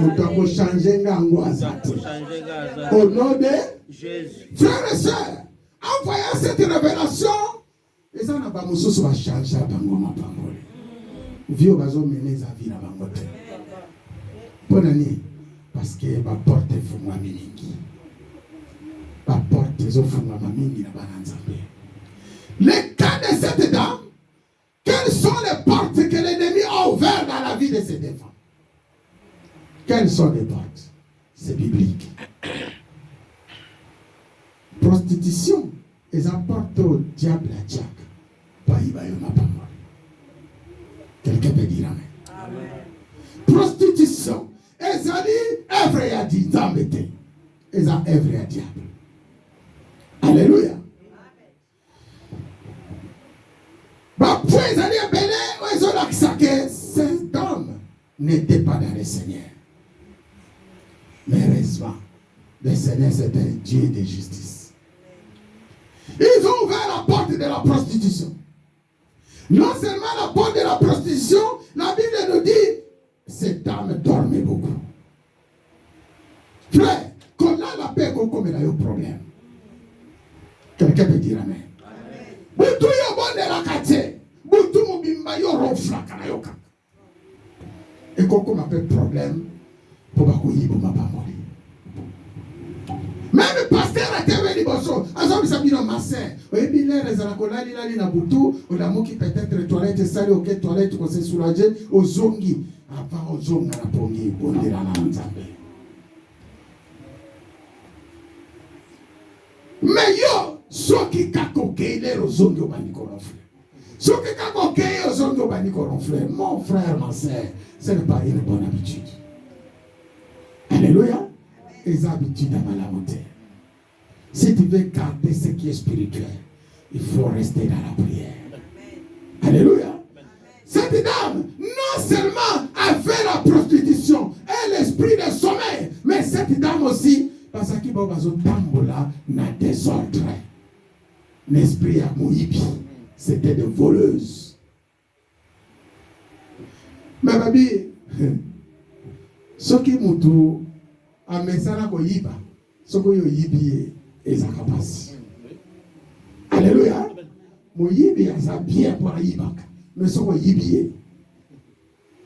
Mutako changer ngwazate. Au nom de Jésus. Frères et sœurs, en voyant cette révélation, les gens n'ont mususu va changer bangoma pamboli. Vio bazo mener sa vie na bangote. Ponani parce que ma porte est fumwa mingi. Ma porte est fumwa mingi na bananzambe. Les cas de cette dame, quelles sont les portes que l'ennemi a ouvertes dans la vie de ces deux femmes? Quelles sont les portes? C'est biblique. Prostitution, ils apportent au diable à Jack. Quelqu'un peut dire Amen. Prostitution, ils ont dit œuvre à diable. Ils ont œuvre à diable. Alléluia. Puis ils ont dit ils ont accepté que cet homme n'était pas dans le Seigneur. Mais heureusement, le Seigneur c'est un Dieu de justice. Ils ont ouvert la porte de la prostitution. Non seulement la porte de la prostitution, la Bible nous dit, cette dame dormait beaucoup. Frère, quand on a la paix, comme il y a un problème. Quelqu'un peut dire Amen. Boutou yo bon de la quartier. Boutou mobimba yo ronfla kana yo kaka. Et quand on a un problème, pour pas qu'il y ait ma parole. Même le pasteur a été venu bosso. Azam sabino massin. Et puis les rezalakola li na boutou, on a moki peut-être toilette sale OK toilette ko se soulager au zongi. Avant au zongi na pongi bondela na nzambe. Mais yo soki kakoke le rozongi obani korofle. Soki kakoke yo zongi obani korofle. Mon frère, ma sœur, ce n'est pas une bonne habitude. Alléluia. Les habitudes à la montée. Si tu veux garder ce qui est spirituel, il faut rester dans la prière. Alléluia. Cette dame, non seulement a fait la prostitution et l'esprit de sommeil, mais cette dame aussi, parce qu'il va au tambola, n'a désordre. L'esprit à Moïbi, c'était de voleuse. Mais babi, ce qui moutou, a mesana ko yiba, ce que yo yibi ezakapasi. Alléluia. Mo yibi asa bien pour yiba, mais ce que yibi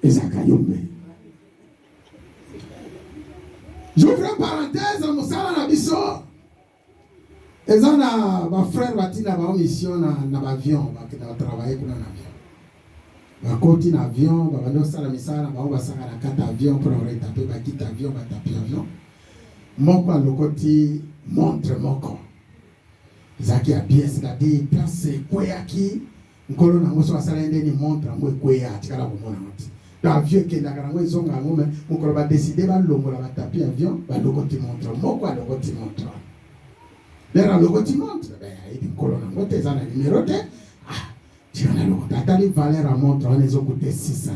ezakayombe. J'ouvre une parenthèse, Moussala Nabiso. Ils ont ma frère Bati na ba mission na avion, ba travailler pour un avion. Ba continue avion, ba bando sala misala, ba ba saka na kata avion pour retaper ba quitte avion, ba taper avion. Moko lokoti montre moko. Zaki a bien c'est-à-dire place kweyaki, nkolo na ngoso asala ndeni montre ngwe kweya tikala ko mona ngoti. L'avion qui est dans le zonga ngome mukolo ba décider ba longola ba taper avion, ba lokoti montre moko a lokoti montre. Lera lokoti montre, ben il nkolo na ngote za na numéro te. Tu as le Nathalie valeur à montre, on les a coûté 600 €.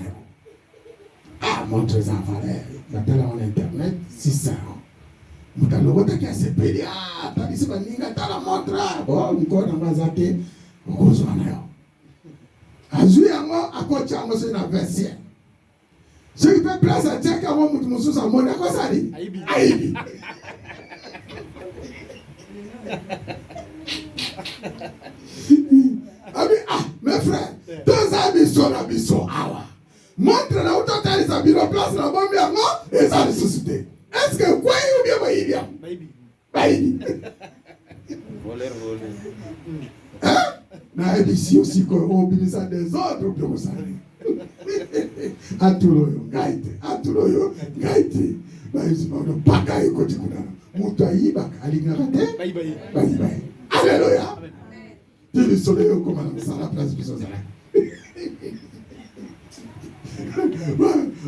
Ah, montre ça valeur. Nathalie en internet, 600 €. Vous avez le côté qui a se payé. Ah, t'as dit c'est pas ninga, t'as la montre. Bon, encore dans Bazate, on cause en a. Azui yango, à quoi tu as c'est une version. Ce qui fait place à Tchèque, avant de me soucier à mon quoi ça dit? Aïbi. Ah, mes frères, deux amis sont awa. Et ça ressuscité. Est-ce que quoi ou bien Maïbia? Maïbi. Hein? Na ici aussi qu'on obéit ça des autres pour ça. Atuloyo ngaite, atuloyo ngaite. Baïsi ba no paka iko tikuna. Mutu ayiba alingakate. Bye. Alléluia. Tu le soleil au commandant, ça la place de ça.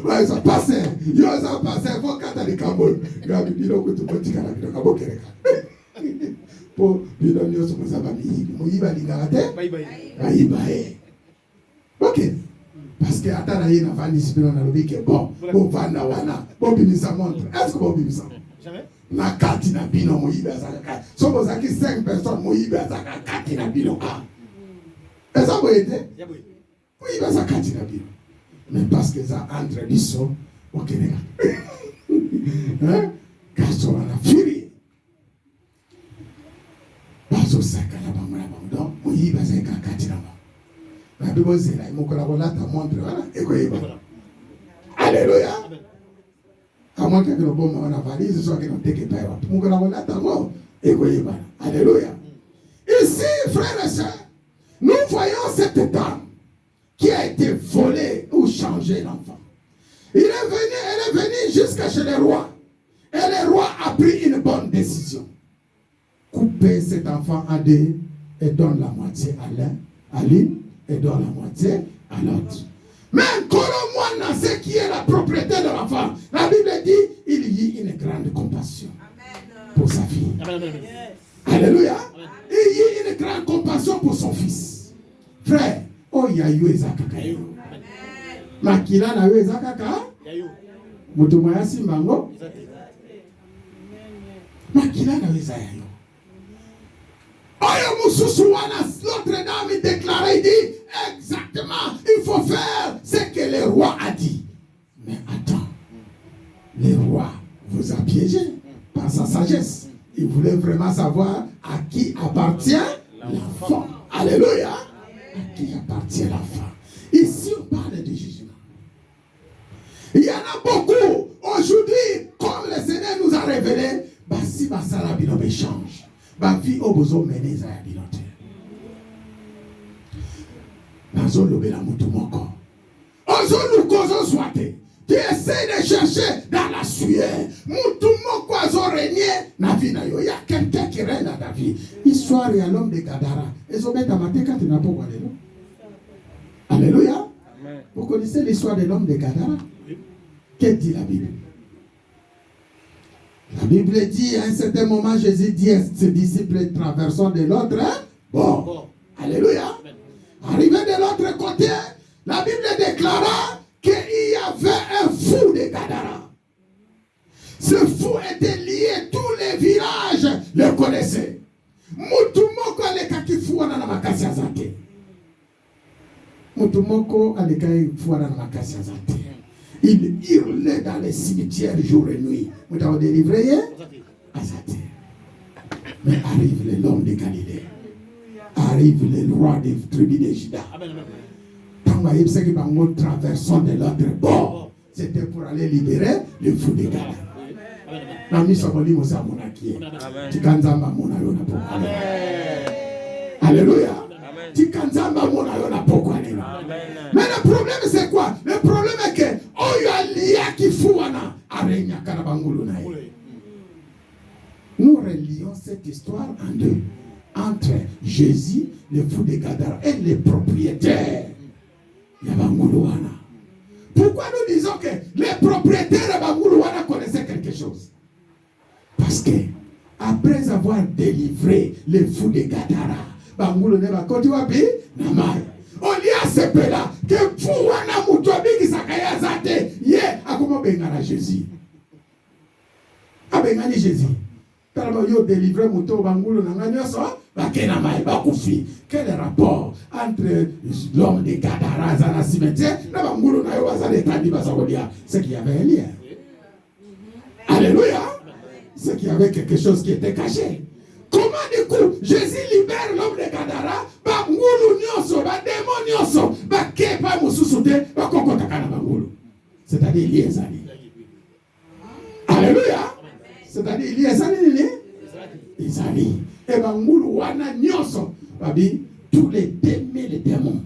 Ouais, ça passait. Ça passait. Faut qu'à les Cameroun. Gabi, dis donc que tu peux tirer la vie de Cabo Kereka. Pour lui donner ce que ça va dire. Moïba Lingarate. Bye. Ok. Parce que attends, il y a une discipline dans le vie qui est bon. Bon, Vanda Wana. Bon, Bimisa montre. Est-ce que bon, Bimisa? Jamais. La carte n'a pas de Moïba. Sommes qui 5 personnes. Moïba, ça a carte n'a pas. Et ça peut être? Moïba, ça a carte n'a pas. Mais parce que ça entre l'issue, ok, les gars. Hein? Garçon à la furie. Parce que ça, quand la banque, donc, Moïba, ça a carte n'a pas. La Bible dit là, il m'a collaboré ta montre, voilà, et quoi, alléluia. À moins que le bon moment a valise, soit que nous t'équipe pas. Mon collaboré ta montre, et quoi, alléluia. Ici, frères et sœurs, nous voyons cette dame qui a été volée ou changée l'enfant. Elle est venue jusqu'à chez les rois. Et le roi a pris une bonne décision. Couper cet enfant en deux et donne la moitié à l'un, à l'une, et donne la moitié à l'autre. Mais Kolomoine, c'est qui est la propriété de l'enfant. La Bible dit, il y a une grande compassion pour sa fille. Alléluia. Il y a une grande compassion pour son fils. Frère, oh, il y a eu Ezakaka. Makila na eu Ezakaka. Mutumaya Simbango. Makila na eu Ezakaka. L'autre dame déclarait, il dit exactement, il faut faire ce que le roi a dit. Mais attends, le roi vous a piégé par sa sagesse. Il voulait vraiment savoir à qui appartient l'enfant. Alléluia. À qui appartient l'enfant. Ici, on parle de jugement. Il y en a beaucoup. Aujourd'hui, comme le Seigneur nous a révélé, si Basala Binobe change. Ma vie au besoin de mener à l'habitude. Nazo lobela mutumoko. Ozo lukozo swate. Tu essaies de chercher dans la sueur. Mutumoko azo régner na vie na yo. Il y a quelqu'un qui règne dans ta vie. Histoire et l'homme de Gadara. Ezo beta mateka tu n'as pas quoi là. Alléluia. Vous connaissez l'histoire de l'homme de Gadara? Qu'est-ce que dit la Bible? La Bible dit, à un certain moment, Jésus dit à ses disciples traversant de l'autre. Bon. Alléluia. Arrivé de l'autre côté, la Bible déclara qu'il y avait un fou de Gadara. Ce fou était lié, tous les villages le connaissaient. Mutumoko alekaki fuana na makasi azate. Mutumoko alekaki fuana na makasi azate. Il hurlait dans les cimetières jour et nuit. Vous avez délivré Azate. Mais arrive l'homme de Galilée. Arrive le roi des tribus de Juda. Quand il sait qu'il va traversant de l'autre bord, c'était pour aller libérer le fou de Galilée. Alléluia. Mais le problème c'est quoi? Le problème est que nous relions cette histoire en deux. Entre Jésus, le fou de Gadara, et les propriétaires. Pourquoi nous disons que les propriétaires de Bangoulouana connaissaient quelque chose? Parce que après avoir délivré le fou de Gadara, Bangoulouana Kotiwabi, Namai. On y a ce peu-là que Fouana Moutouabi qui s'akaya zate, ye, a comment bengana Jésus? A bengani Jésus. Quand yo délivré Moutou Bangoulou Nanganyoso, Bakena Maï Bakoufi. Quel est le rapport entre l'homme de Gadara dans la cimetière et Bangoulou Nayosa de Tandi Basawodia? C'est qu'il y avait un lien. Alléluia. C'est qu'il y avait quelque chose qui était caché. Comment du coup Jésus libère l'homme de Gadara? Bangoulou Nyoso, Badémon Nyoso, Bakepa Moussousouté, Bakoko Takana Bangoulou. C'est-à-dire lié, Zali. C'est-à-dire, il y a ça, les amis. Et bangulu wana nyoso, babi, tous les démons.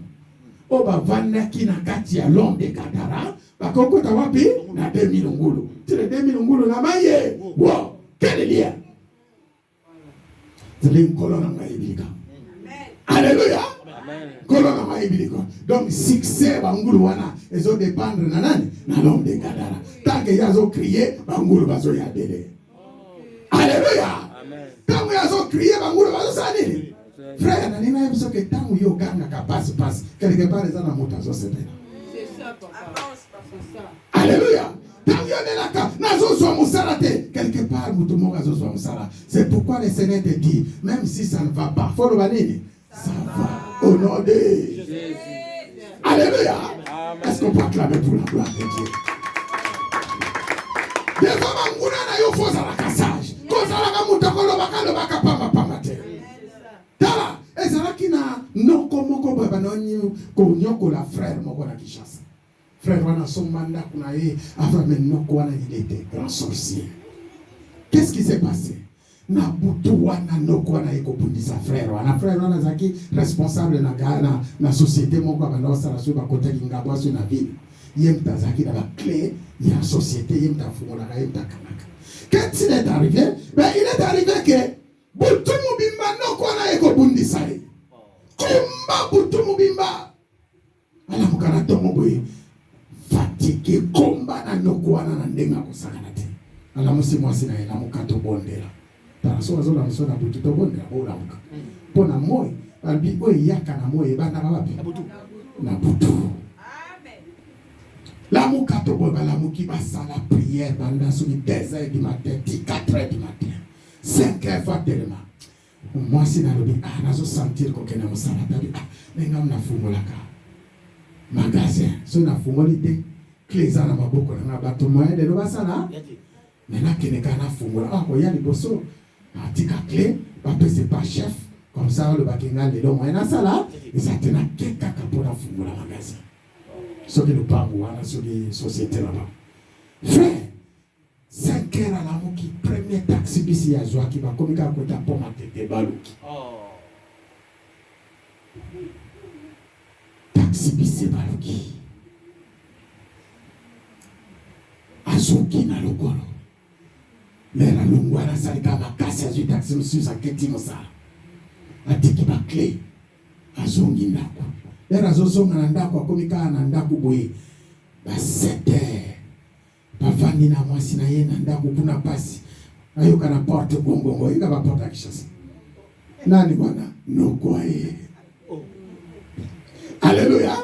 O ba vanda ki na kati ya l'homme de Gadara, bakoko tawapi na 2000 ngulu. Tu les 2000 ngulu na maye. Wow, quel lien. C'est une colonne en maïbilika. Alléluia. Colonne en maïbilika. Donc, succès bangulu wana, ils ont dépendre na l'homme de Gadara. Tant que yazo crié, bangulu bazo ya délé. Alléluia. Tant que yazo crié, bangulu bazo sanini. Frère, nani na yebiso ke tangu yo ganga ka passe quelque part les ana moto azo sepela. C'est ça papa. C'est ça. Alléluia. Tangu yo de la ka nazo zo musala te quelque part mutu mo azo zo musala. C'est pourquoi le Seigneur te dit même si ça ne va pas, faut le banini. Ça va au nom de Jésus. Alléluia. Est-ce qu'on peut acclamer pour la gloire de Dieu? Des fois manguna na yo faut ça la cassage. Ko ça la ka mutu ko lo baka pamba te. Tala, ezalaki na noko moko baba nonyo ko nyoko la frère moko na Kinshasa. Frère wana sombanda kuna ye afame noko wana il était grand sorcier. Qu'est-ce qui s'est passé? Na butu wana noko wana eko bundisa frère wana zaki responsable na Ghana na société moko bana sala so ba kota ngabo so na ville. Yemta zaki na la clé ya société yemta fungola ka yemta kanaka. Qu'est-ce qui est arrivé? Ben il est arrivé que Butumu bimba noko na eko bundisa ye. Kumba butumu bimba. Ala mukana tomo boye. Fatike komba na noko wana na ndenga kusakana te. Ala musi mwasi na ela mukato bondela. Taraso wazo la msona butu to bondela bola muka. Pona moy, albi oye yaka na moy bana babapi. Na butu. Amen. La mukato boba la muki basa la prière banda suni 2h du matin, 4h du matin. 5h fatelema. Moi si na lobi nazo sentir ko kena musala tabi ngam na fumolaka. Magasin so na fumolite clés na maboko na bato moyen de lobasana. Mena kene kana fumola ko ya liboso. Atika clé ba pese pas chef comme ça le bakinga le moyen na sala ezatena keka kapona fumola magasin. So que le pango wana so die société là-bas. Frère 5h à la moki, premier taxi bisi ya joa qui va comme ka kota poma tete baluki. Taxi bisi baluki. Azoki na lokolo. Lera lungwana salika makasi azu taxi monsieur sa keti mosala. Atiki ba clé. Azongi ndako. Lera azozonga na ndako akomika na ndako boye. Ba 7h. Bavandi na mwasi na ye na ndako kuna pasi. Ayoka na porte gongongo. Ika ba porte Kinshasa. Nani bwana? Noko ye. Alléluia.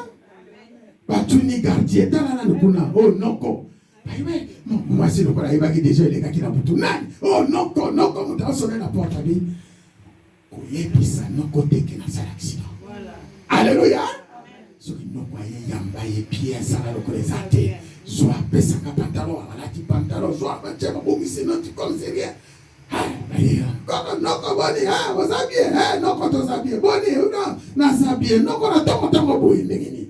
Batuni gardien. Tala na kuna. Oh noko. Aïe, mwasi noko na ibaki déjà il est kaki na butu. Nani? Oh noko muta sonne la porte abi. Koyebisa noko teke na sala accident. Voilà. Alléluia. Soki noko ye yamba ye pièce na loko les athées. Soit pesaka pantalon, alati pantalon, soit machema bongisi noti comme c'est rien. Noko boni, wazabie, noko tozabie, boni, na zabie, noko na tongo boyi ndengini.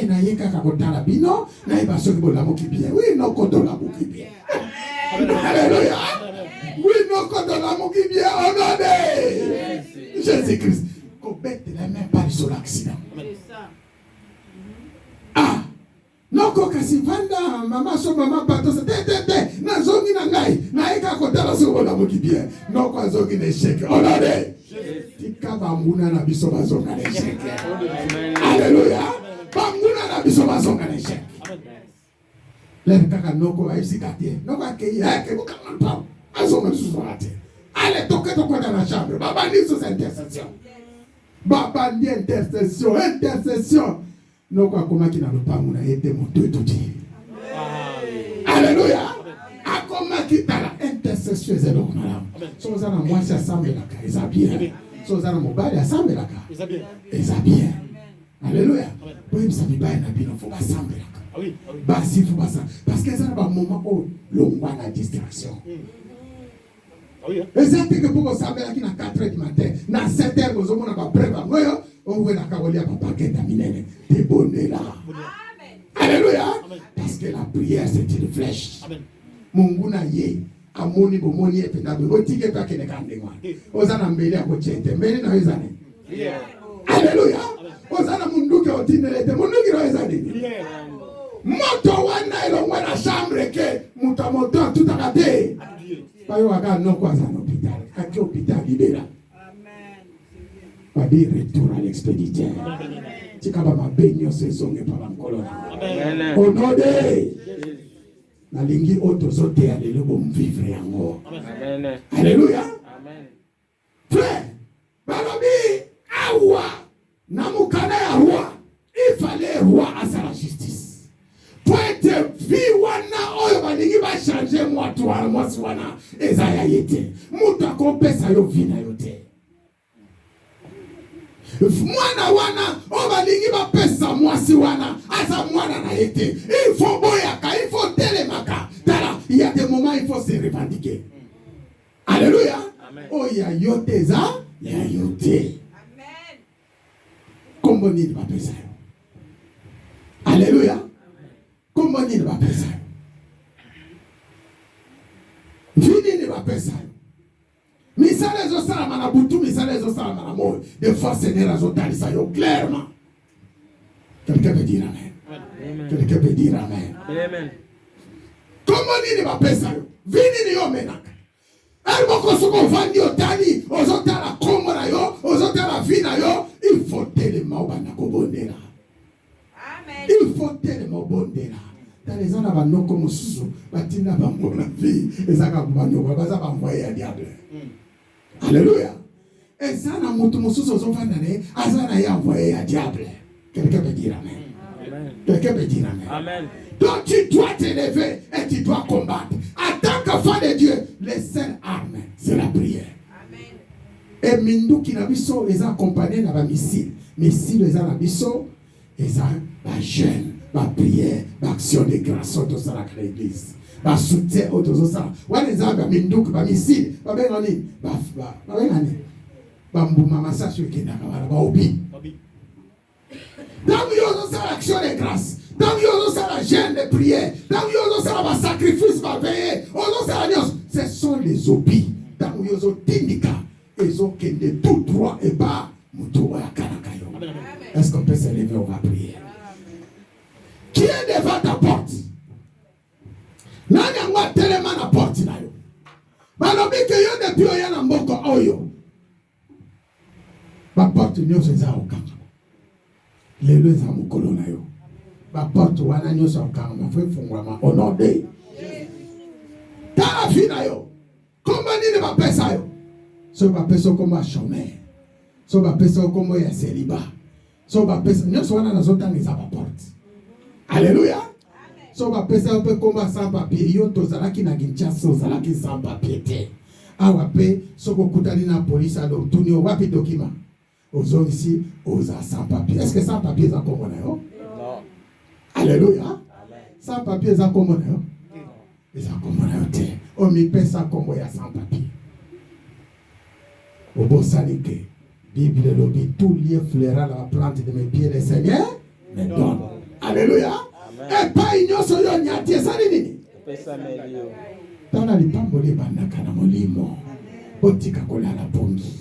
Na yeka kakotala bino, na iba soki bola moki bien. Oui, noko dola moki bien. Alléluia. Oui, noko dola moki bien, au nom de Jésus-Christ. Kobete la main par sur l'accident. Noko kasi vanda mama so mama bato sa te na zongi na ngai na eka kotala so bona moki bien noko azongi na échec olade tika bamuna na biso bazonga na échec. Alléluia. Bamuna na biso bazonga na échec. Le kaka noko aisi katie noko akei ke bukanga pa azonga suzo ate ale toke dans la chambre baba ni so intercession baba ni intercession. Noko akomaki na lopangu na ete moto etuti. Alléluia. Akomaki tala intercession ezelo na. So za na mwasi asambelaka eza bien. So za na mobali asambelaka eza bien. Alléluia. Boye msabi baye na bino fo basambelaka. Basi fo basa parce que ça ba moment o longwa na distraction. Ezate que pour asambelaki na 4h du matin na 7h bozomona ba preba ngoyo. On voit la carolia papa qui est aminé. T'es bonné là. Alléluia. Parce que la prière c'est une flèche. Munguna ye. amoni bomoni ependa bo tike pa kene kandengwa ozana mbele akochete mbele na weza nini haleluya ozana munduke otinelete munduke na weza nini moto wana ilongwe na chambre ke mutamoto tutakate bayo waka no kwa sana hospital kaki hospital libera pas dire retour à l'expéditeur tikaba mabenyo sezonge pa mkolona amen onode nalingi otozote ya lelo bomvivre yango amen haleluya amen frère balobi awa namukana ya roi il fallait roi à sa justice pour être vie wana oyo balingi ba changer mwatu wa mwasi wana ezaya yete mutu akopesa yo vie na yote mwana wana obalingi bapesa mwasi wana asa mwana na yete il faut boyaka il faut telemaka tala il y a des moments il faut se revendiquer alléluia oh ya yote za ya yote amen kombo nini bapesa yo alléluia kombo nini bapesa yo nini bapesa yo misale zo sala mana butu misale zo sala mana moyo des fois Seigneur zo talisa yo clairement quelqu'un peut dire amen quelqu'un peut dire amen amen comment nini bapesa yo vini ni yo menaka alboko soko vandi otani ozotala kombo na yo ozotala vina yo il faut tellement bana kobondela amen il faut tellement bondela dans les ans na banoko mususu batina bango na vie ezaka banoko baza banvoyer ya diable alléluia et ça na mutu mususu ozofanda ne azana ya envoyer ya diable quelqu'un peut dire amen quelqu'un peut dire amen donc tu dois t'élever et tu dois combattre en tant qu'enfant de Dieu les seules armes c'est la prière amen et minduki na biso eza accompagné na ba missile eza na biso eza ba jeûne ba prière ba action de grâce au sein de l'église ba soutien au ça wana eza ba minduki ba missile ba benga ni ba benga ni ba mbuma masasu kenda ba obi dans yo ça l'action de grâce dans yo ça la jeûne de prière dans yo ça la sacrifice ba veiller on ça la ce sont les obi dans yo tindika ezo kende tout droit et pas muto ya kanakayo est-ce qu'on peut se lever on va prier qui est devant ta porte nani angwa telema na porte na yo balobi ke yo depuis oya na mboko oyo ba porte nyonso eza okanga lelo eza mokolo na yo ba porte wana nyonso okanga fo efungwama au nom de tala fi na yo komba nini bapesa yo so bapesa komba chômeur so bapesa komba ya célibat so bapesa nyonso wana nazotanga eza ba porte alléluia so bapesa pe komba sans papier yo tozalaki na Kinshasa ozalaki sans papier te awa pe soko kutani na police alo tuni wapi document ozo ici oza sans papier est-ce que sans papier za kombo na yo non alléluia sans papier za kombo na yo eza kombo na yo te o mi pesa kombo ya sans papier obosanike Bible lobi tout lieu fleura la plante de mes pieds le Seigneur me donne alléluia et pas ignoso yo nyatie sali nini pesa melio tana lipambo le bandaka na molimo botika kolala pongi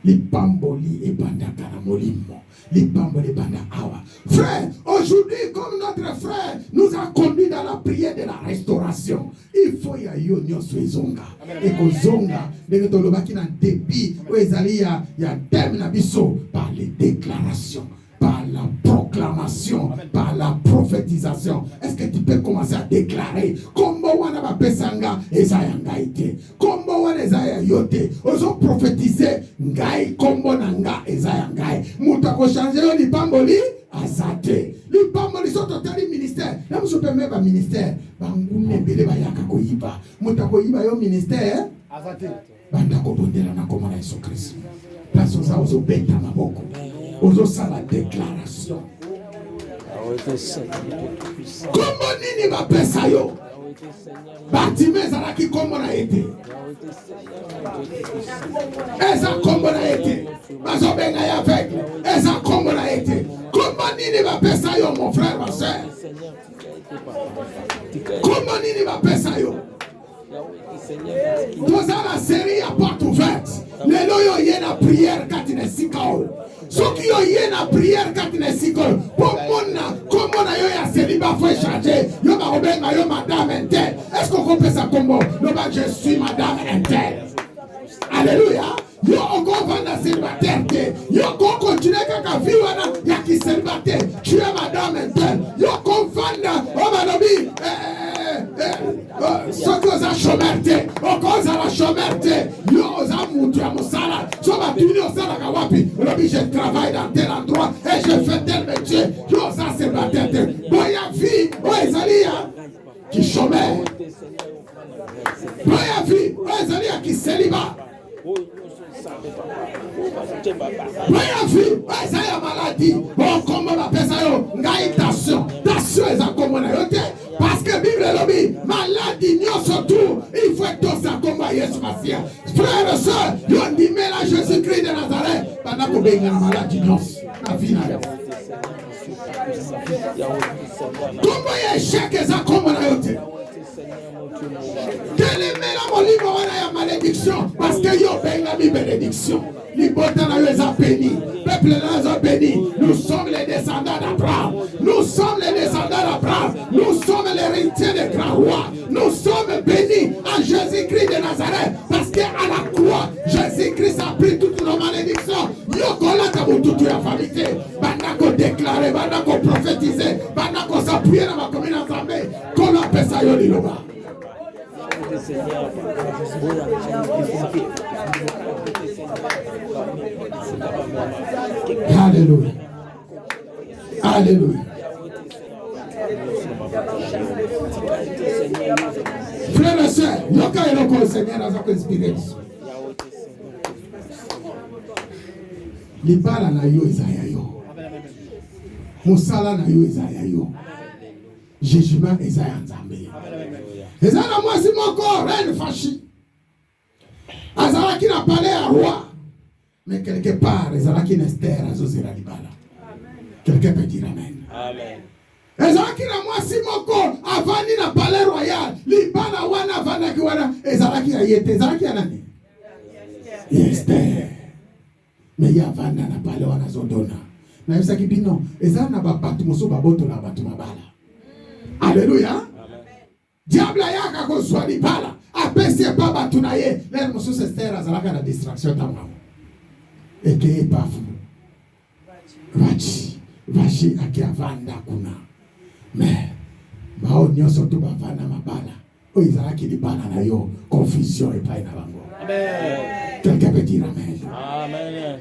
lipambo li ebandaka na molimo lipambo le banda awa frère aujourd'hui comme notre frère nous a conduit dans la prière de la restauration il faut ya yo nyoso ezonga et kozonga ndenge tolobaki na débit o ezali ya thème na biso par les déclarations par la proclamation, par la prophétisation. Est-ce que tu peux commencer à déclarer Kombo wana ba pesanga ezaya ngaite kombo wana ezaya yote ozo prophétiser ngai kombo nanga ezaya ngai mutako changer yo lipambo li azate lipambo li soto tali ministère na muso pembe ba ministère bangune mbele bayaka koyiba mutako yiba yo ministère azate banda ko bondela na komona Yesu Kristo place oza ozo beta maboko ozo sala déclaration kombo nini ba pesa yo Batime zalaki kombo na ete eza kombo na ete bazobenga ya aveugle eza kombo na ete kombo nini ba pesa yo mon frère ma soeur kombo nini ba pesa yo Dans la série à porte ouverte, les loyaux y a prière quand il est si calme. Ceux qui ont y a prière quand il est si calme. Pour moi, comment on a célibat faut changer. Yo ma robin, yo madame intel. Est-ce qu'on comprend ça comme je suis madame intel? Alléluia. Yo encore vendre célibataire. Yo encore continuer kaka vivre ya qui célibataire. Tu es madame intel. Yo encore vendre oh manobi ceux qui ont chômeur, encore la chômeur, yo ont moutu à mon salaire. So va tourner au salaire kawapi. Je travaille dans tel endroit et je fais tel métier. Yo ça célibataire. Boya vie, oh Esalia qui chômeur. Boya vie, oh Esalia qui célibat. Voyez vu, ça y a maladie. Bon, comment on appelle ça? Tension. Tension est en commun. Parce que Bible lobby, maladie, nous surtout, il faut être ça comme Yesu Massia. Frères et sœurs, on dit, mais là, Jésus-Christ de Nazareth, pendant qu'on baigne la maladie, nous, la vie, comment il y a échec et ça comme on a été? Quel est mon livre de malédiction? Parce que yo ben la bénédiction. Les botans les a bénis. Peuple les a bénis. Nous sommes les descendants d'Abraham. Nous sommes les descendants d'Abraham. Nous sommes les héritiers des grands rois. Nous sommes bénis en Jésus-Christ de Nazareth. Parce qu'à la croix, Jésus-Christ a pris toutes nos malédictions. Yo kola kabu toute la famille. Bandako déclaré, bandako prophétisé, bandako s'appuyer dans ma commune ensemble. Qu'on appelle ça yo liloba. Alléluia. Alléluia. Frères et sœurs, yoka eloko le Seigneur a inspiré. Libala na yo ezaya yo. Musala na yo ezaya yo. Jugement ezaya nzambe. Ezana mwasi moko reine fashi. Azalaki na palais à roi. Mais quelque part, ezalaki na Esther azozela libala. Quelqu'un peut dire amen. Amen. Ezalaki na mwasi moko avandi na palais royal. Libala wana avandaki wana ezalaki na yete. Ezalaki na nani? Esther. Mais ya avanda na palais wana zodona. Na yesaki bino ezana na babatu moso baboto na batu mabala. Alléluia. Diable yaka ko swali bala apesi baba tunaye le mususu Esther azalaka na distraction tamwa eke pafu vachi akiavanda kuna mais bao nyoso to bavana mabala o izalaki libana na yo confusion epai na bango. Amen. Quelqu'un peut dire amen. Amen.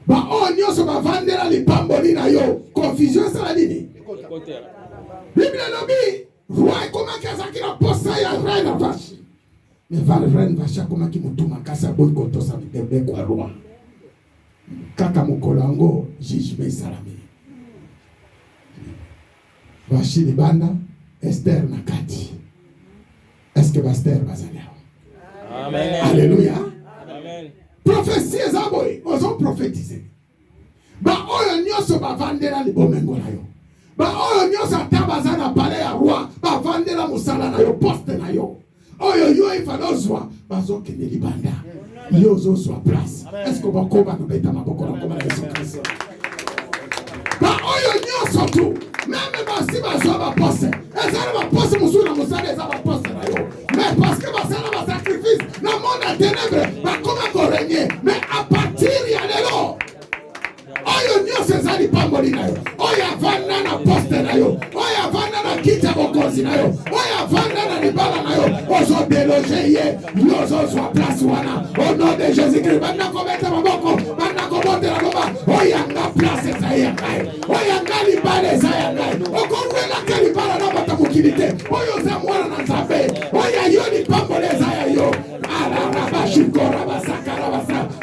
Bao nyoso bavandela lipamboli na yo confusion sala nini? Bible lobi roi comment kazaki na posa ya reine vache. Mais va reine vache comment ki mutuma kasa boy koto sa bidebe kwa roi. Kaka mukolango jijme salami. Vache libanda Esther nakati. Est-ce que Esther bazalea? Amen. Alléluia. Amen. Prophétie zaboy, ozo prophétiser. Ba oyo nyoso bavandela libomengo na yo. Ba oyo nyoso atabaza na palais ya roi bavandela musala na yo poste na yo oyo yo ifalozwa bazokende libanda yo zozwa place. Est-ce que bakoba nobeta maboko na koma na Yesu Kristo? Ba oyo nyoso tu même basi bazwa ba poste ezala ba poste musuna musala ezala ba poste na yo mais parce que basala ba sacrifice na monde à ténèbres bakoma ko régner mais à partir ya lelo oyo nyoso ezali pamboli na yo oyo avanda na poste na yo oyo avanda na kiti ya bokonzi na yo oyo avanda na libala na yo ozo déloger ye yozozwa place wana au nom de Jésus-Christ banda kobeta maboko banda kobotela loba oyanga place ezali ya ngai oyanga libala ezali ya ngai okorwelaka libala na batamukilite oyo za mwana na nzambe oyo yo lipamboli ezali ya yo alarabashikorabasakara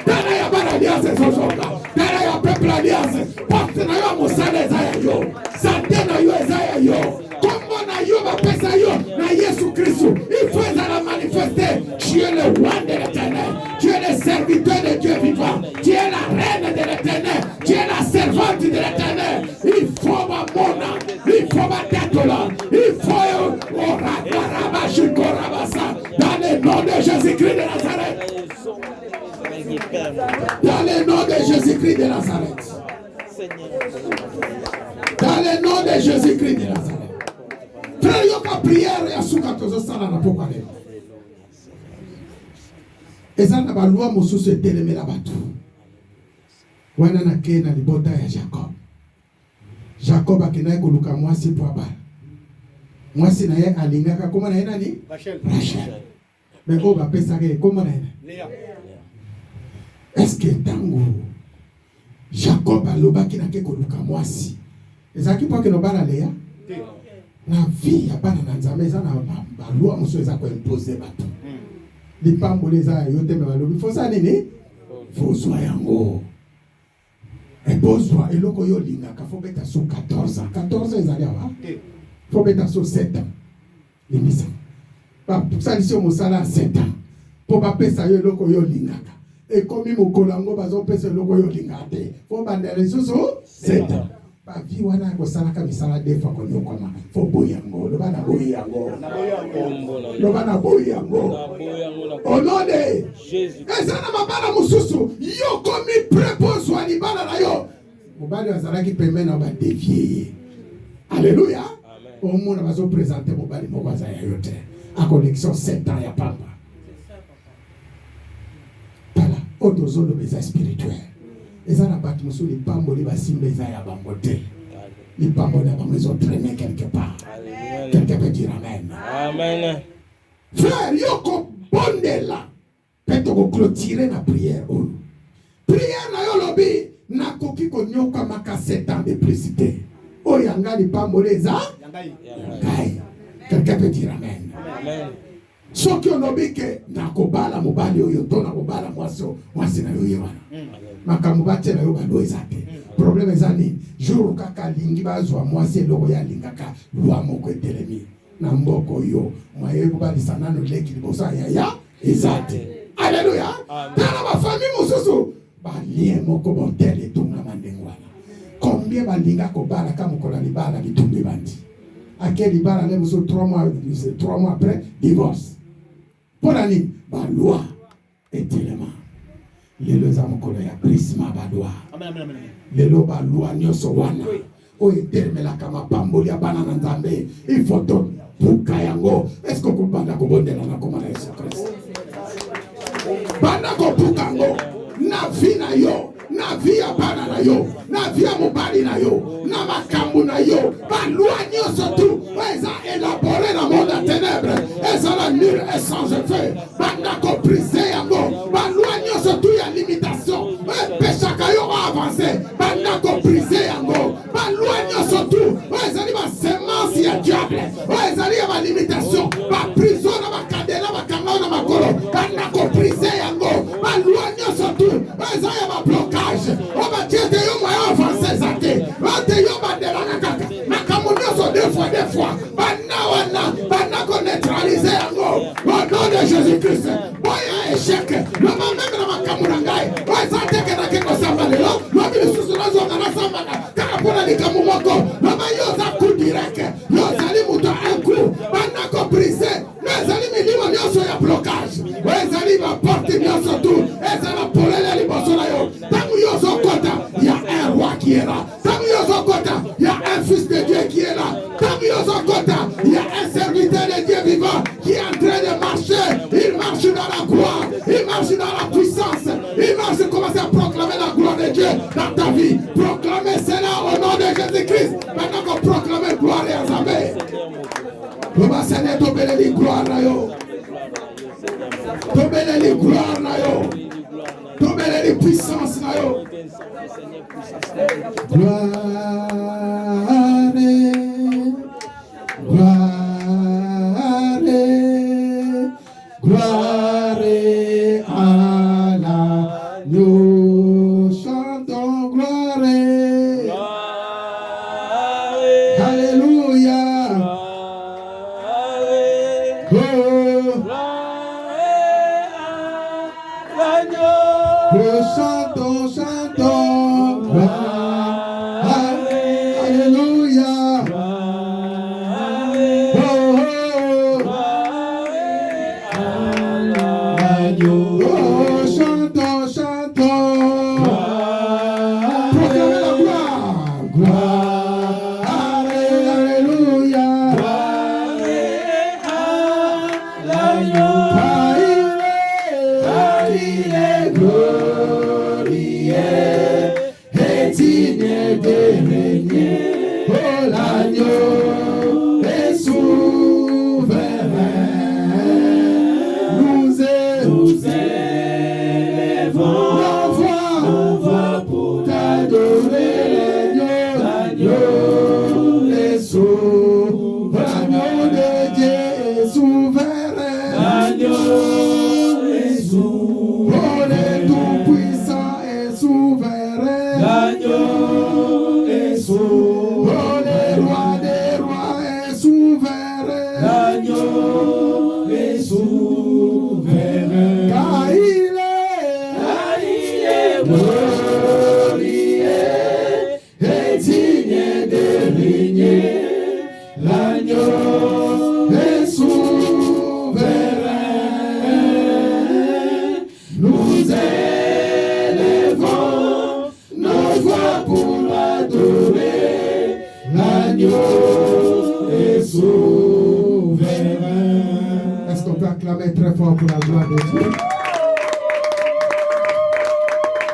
dana ya bana liase zozoka dana ya peuple alliance porte na yo musala ezaya yo santé na yo ezaya yo kombo na yo bapesa yo na Yesu Kristo il faut la manifester. Tu es le roi de l'Éternel, tu es le serviteur de Dieu vivant, tu es la reine de l'Éternel, tu es la servante de l'Éternel. Il faut ma mona, il faut ma tête là, il faut dans les le nom de Jésus-Christ de Nazareth. Dans le nom de Jésus-Christ de Nazareth. Dans le nom de Jésus-Christ de Nazareth. Frère, yoka prière ya suka tozo sala na poko ale. Eza na balua mosusu etelemela batu. Wana na ke na libota ya Jacob. Jacob akina koluka mwasi po abala. Mwasi na ye alingaka koma na ye nani? Rachel. Mais o ba pesa ke koma na ye? Léa. Est-ce que tango Jacob alobaki na ke koluka mwasi? Ezaki po ke no bana Léa? Na vie ya bana na Nzambe eza na balua mosusu eza ko imposer batu. Lipambole za yote me balobi fo sa nini? Fo zwa yango. Ebozwa eloko yo lingaka fo beta so 14 ans. 14 ans ezali awa. Fo beta so 7 ans. Limisa. Ba salisi o mosala 7 ans. Po ba pesa yo eloko yo lingaka. E komi mokolo yango bazo pesa eloko yo lingaka te. Fo bandela so 7 ans. Ba vi wana ko sala ka misala defa ko nyokoma. Fo boyango, lo bana boyango. Lo bana boyango. Au nom de Jésus. Ezana mabala mususu, yo komi prepose wa libala na yo. Mobali azalaki pembe na ba dévier. Alléluia. Au monde va se présenter mobali moko za ya yote. A connexion 7 ans ya papa. Tala, autozolo beza spirituel. Ezana bat musu li pambo li basimbe za ya bangote. Li pambo na bango zo traîner quelque part. Quelqu'un peut dire amen. Amen. Frère, yoko bondela. Peut-être ko clôturer la prière. Prière na yo lobi na koki ko nyoka maka 7 ans de précité. O yanga li pambo leza. Yangai. Quelqu'un peut dire amen. Amen. Soki onobi ke na kobala mobali oyo to na kobala mwasi na yo yewana. Makambo batie na yo balo ezate. Problème ezani jour kaka lingi bazwa mwasi eloko ya lingaka lwa moko etelemi. Na mboko yo mwaye kubalisa nano leki libosa ya ezate. Alléluia. Tala ba famille mususu ba lien moko botel etunga mandengwana. Combien ba linga ko bala kama kola libala bitumbi bandi. Akeli libala le muso 3 mois après divorce. Pour l'année ba loi etelema. Lelo za mokolo ya prisma ba loi. Amen. Lelo ba loi nyoso wana. O etermela kama pamboli abana na Nzambe. Il faut to buka yango. Est-ce que kubanda kubondela na koma na Yesu Kristo? Banda ko buka ngo. Na vi na yo. Na vi abana na yo. Na vi mobali na yo. Na makambu na yo. Ba loi nyoso tu. Eza élaborer na monde à ténèbres. Eza la nulle et sans effet. Banda ko briser yango. Ba loi nyoso tu ya limitation. Pécha kayo avancer. Banda ko briser yango. Ba loi nyoso tu. Eza li ba semence ya diable. Eza li ba limitation. Ba prison na ba cadena ba kanga na makolo. Banda ko briser yango. Ba loi nyoso tu. Eza ya ba blocage. O ba tiete yo mo avancer zate. Ba te yo ba de la kaka. Makamu nyoso deux fois. Banda ko neutraliser yango. Au nom de Jésus-Christ. Boya échec. Le même na makamu ngai. Eza te kana ke ko samba lelo. Lo bi susu na zo na samba na. Kana pona likamu moko. Lo ba yo za coup direct. Yo zali muto un coup. Banda ko briser. Ezali milimo nyoso ya blocage. Ezali ba porte nyoso tu. Ezala polele liboso na yo. Tangu yo zo kota, il y a un roi qui est là. Tangu yo zo kota, il y a un fils de Dieu qui est là. Tangu yo zo kota, il y a un serviteur de Dieu vivant qui est en train de marcher. Il marche dans la gloire. Il marche dans la puissance. Il marche, commence à proclamer la gloire de Dieu dans ta vie. Proclamer cela au nom de Jésus-Christ. Maintenant qu'on proclame gloire et Nzambe. Baba Seigneur, tobeleli gloire na yo. Tobeleli gloire na yo. Tobeleli puissance na yo. Gloire, gloire, gloire à l'agneau. Chantons gloire. Alléluia. Chantons. Alléluia. l'agneau. Oh, chantons, chantons. Proclamez la gloire. Gloire. Alléluia. Car il est glorieux et digne de régner. Oh, l'agneau est souverain. Nous élevons nos voix pour t'adorer. L'agneau est souverain. L'agneau de Dieu est souverain. L'agneau est souverain. Oh, le Tout-Puissant est souverain. L'agneau est souverain. Oh, le Roi des rois est souverain. L'agneau est souverain. Car il est glorieux et digne de régner. L'agneau est souverain. Nous élevons nos voix pour l'adorer. L'agneau est souverain. Est-ce qu'on peut acclamer très fort pour la gloire de Dieu?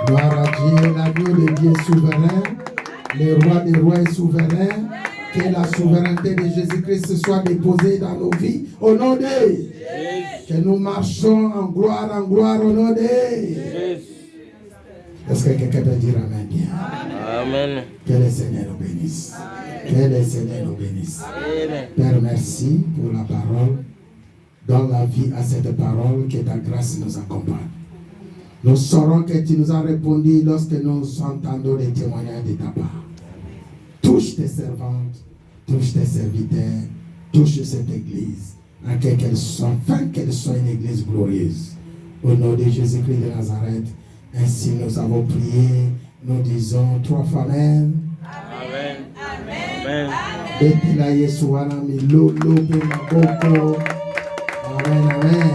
Gloire à Dieu, l'agneau de Dieu est souverain. Le roi des rois est souverain. Que la souveraineté de Jésus-Christ soit déposée dans nos vies. Au nom de que nous marchons en gloire au nom de Est-ce que quelqu'un peut dire Amen bien? Amen. Que le Seigneur nous bénisse. Que le Seigneur nous bénisse. Père, merci pour la parole. Donne la vie à cette parole, que ta grâce nous accompagne. Nous saurons que tu nous as répondu lorsque nous entendons les témoignages de ta part. Touche tes servantes, touche tes serviteurs, touche cette église, afin qu'elle soit une église glorieuse. Au nom de Jésus-Christ de Nazareth, ainsi nous avons prié, nous disons 3 fois Amen. Amen. Amen. Betila Yesu wana milolo pe maboko. Amen, amen.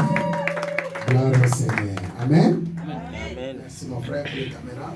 Gloire au Seigneur. Amen. Amen. Merci mon frère pour les caméras.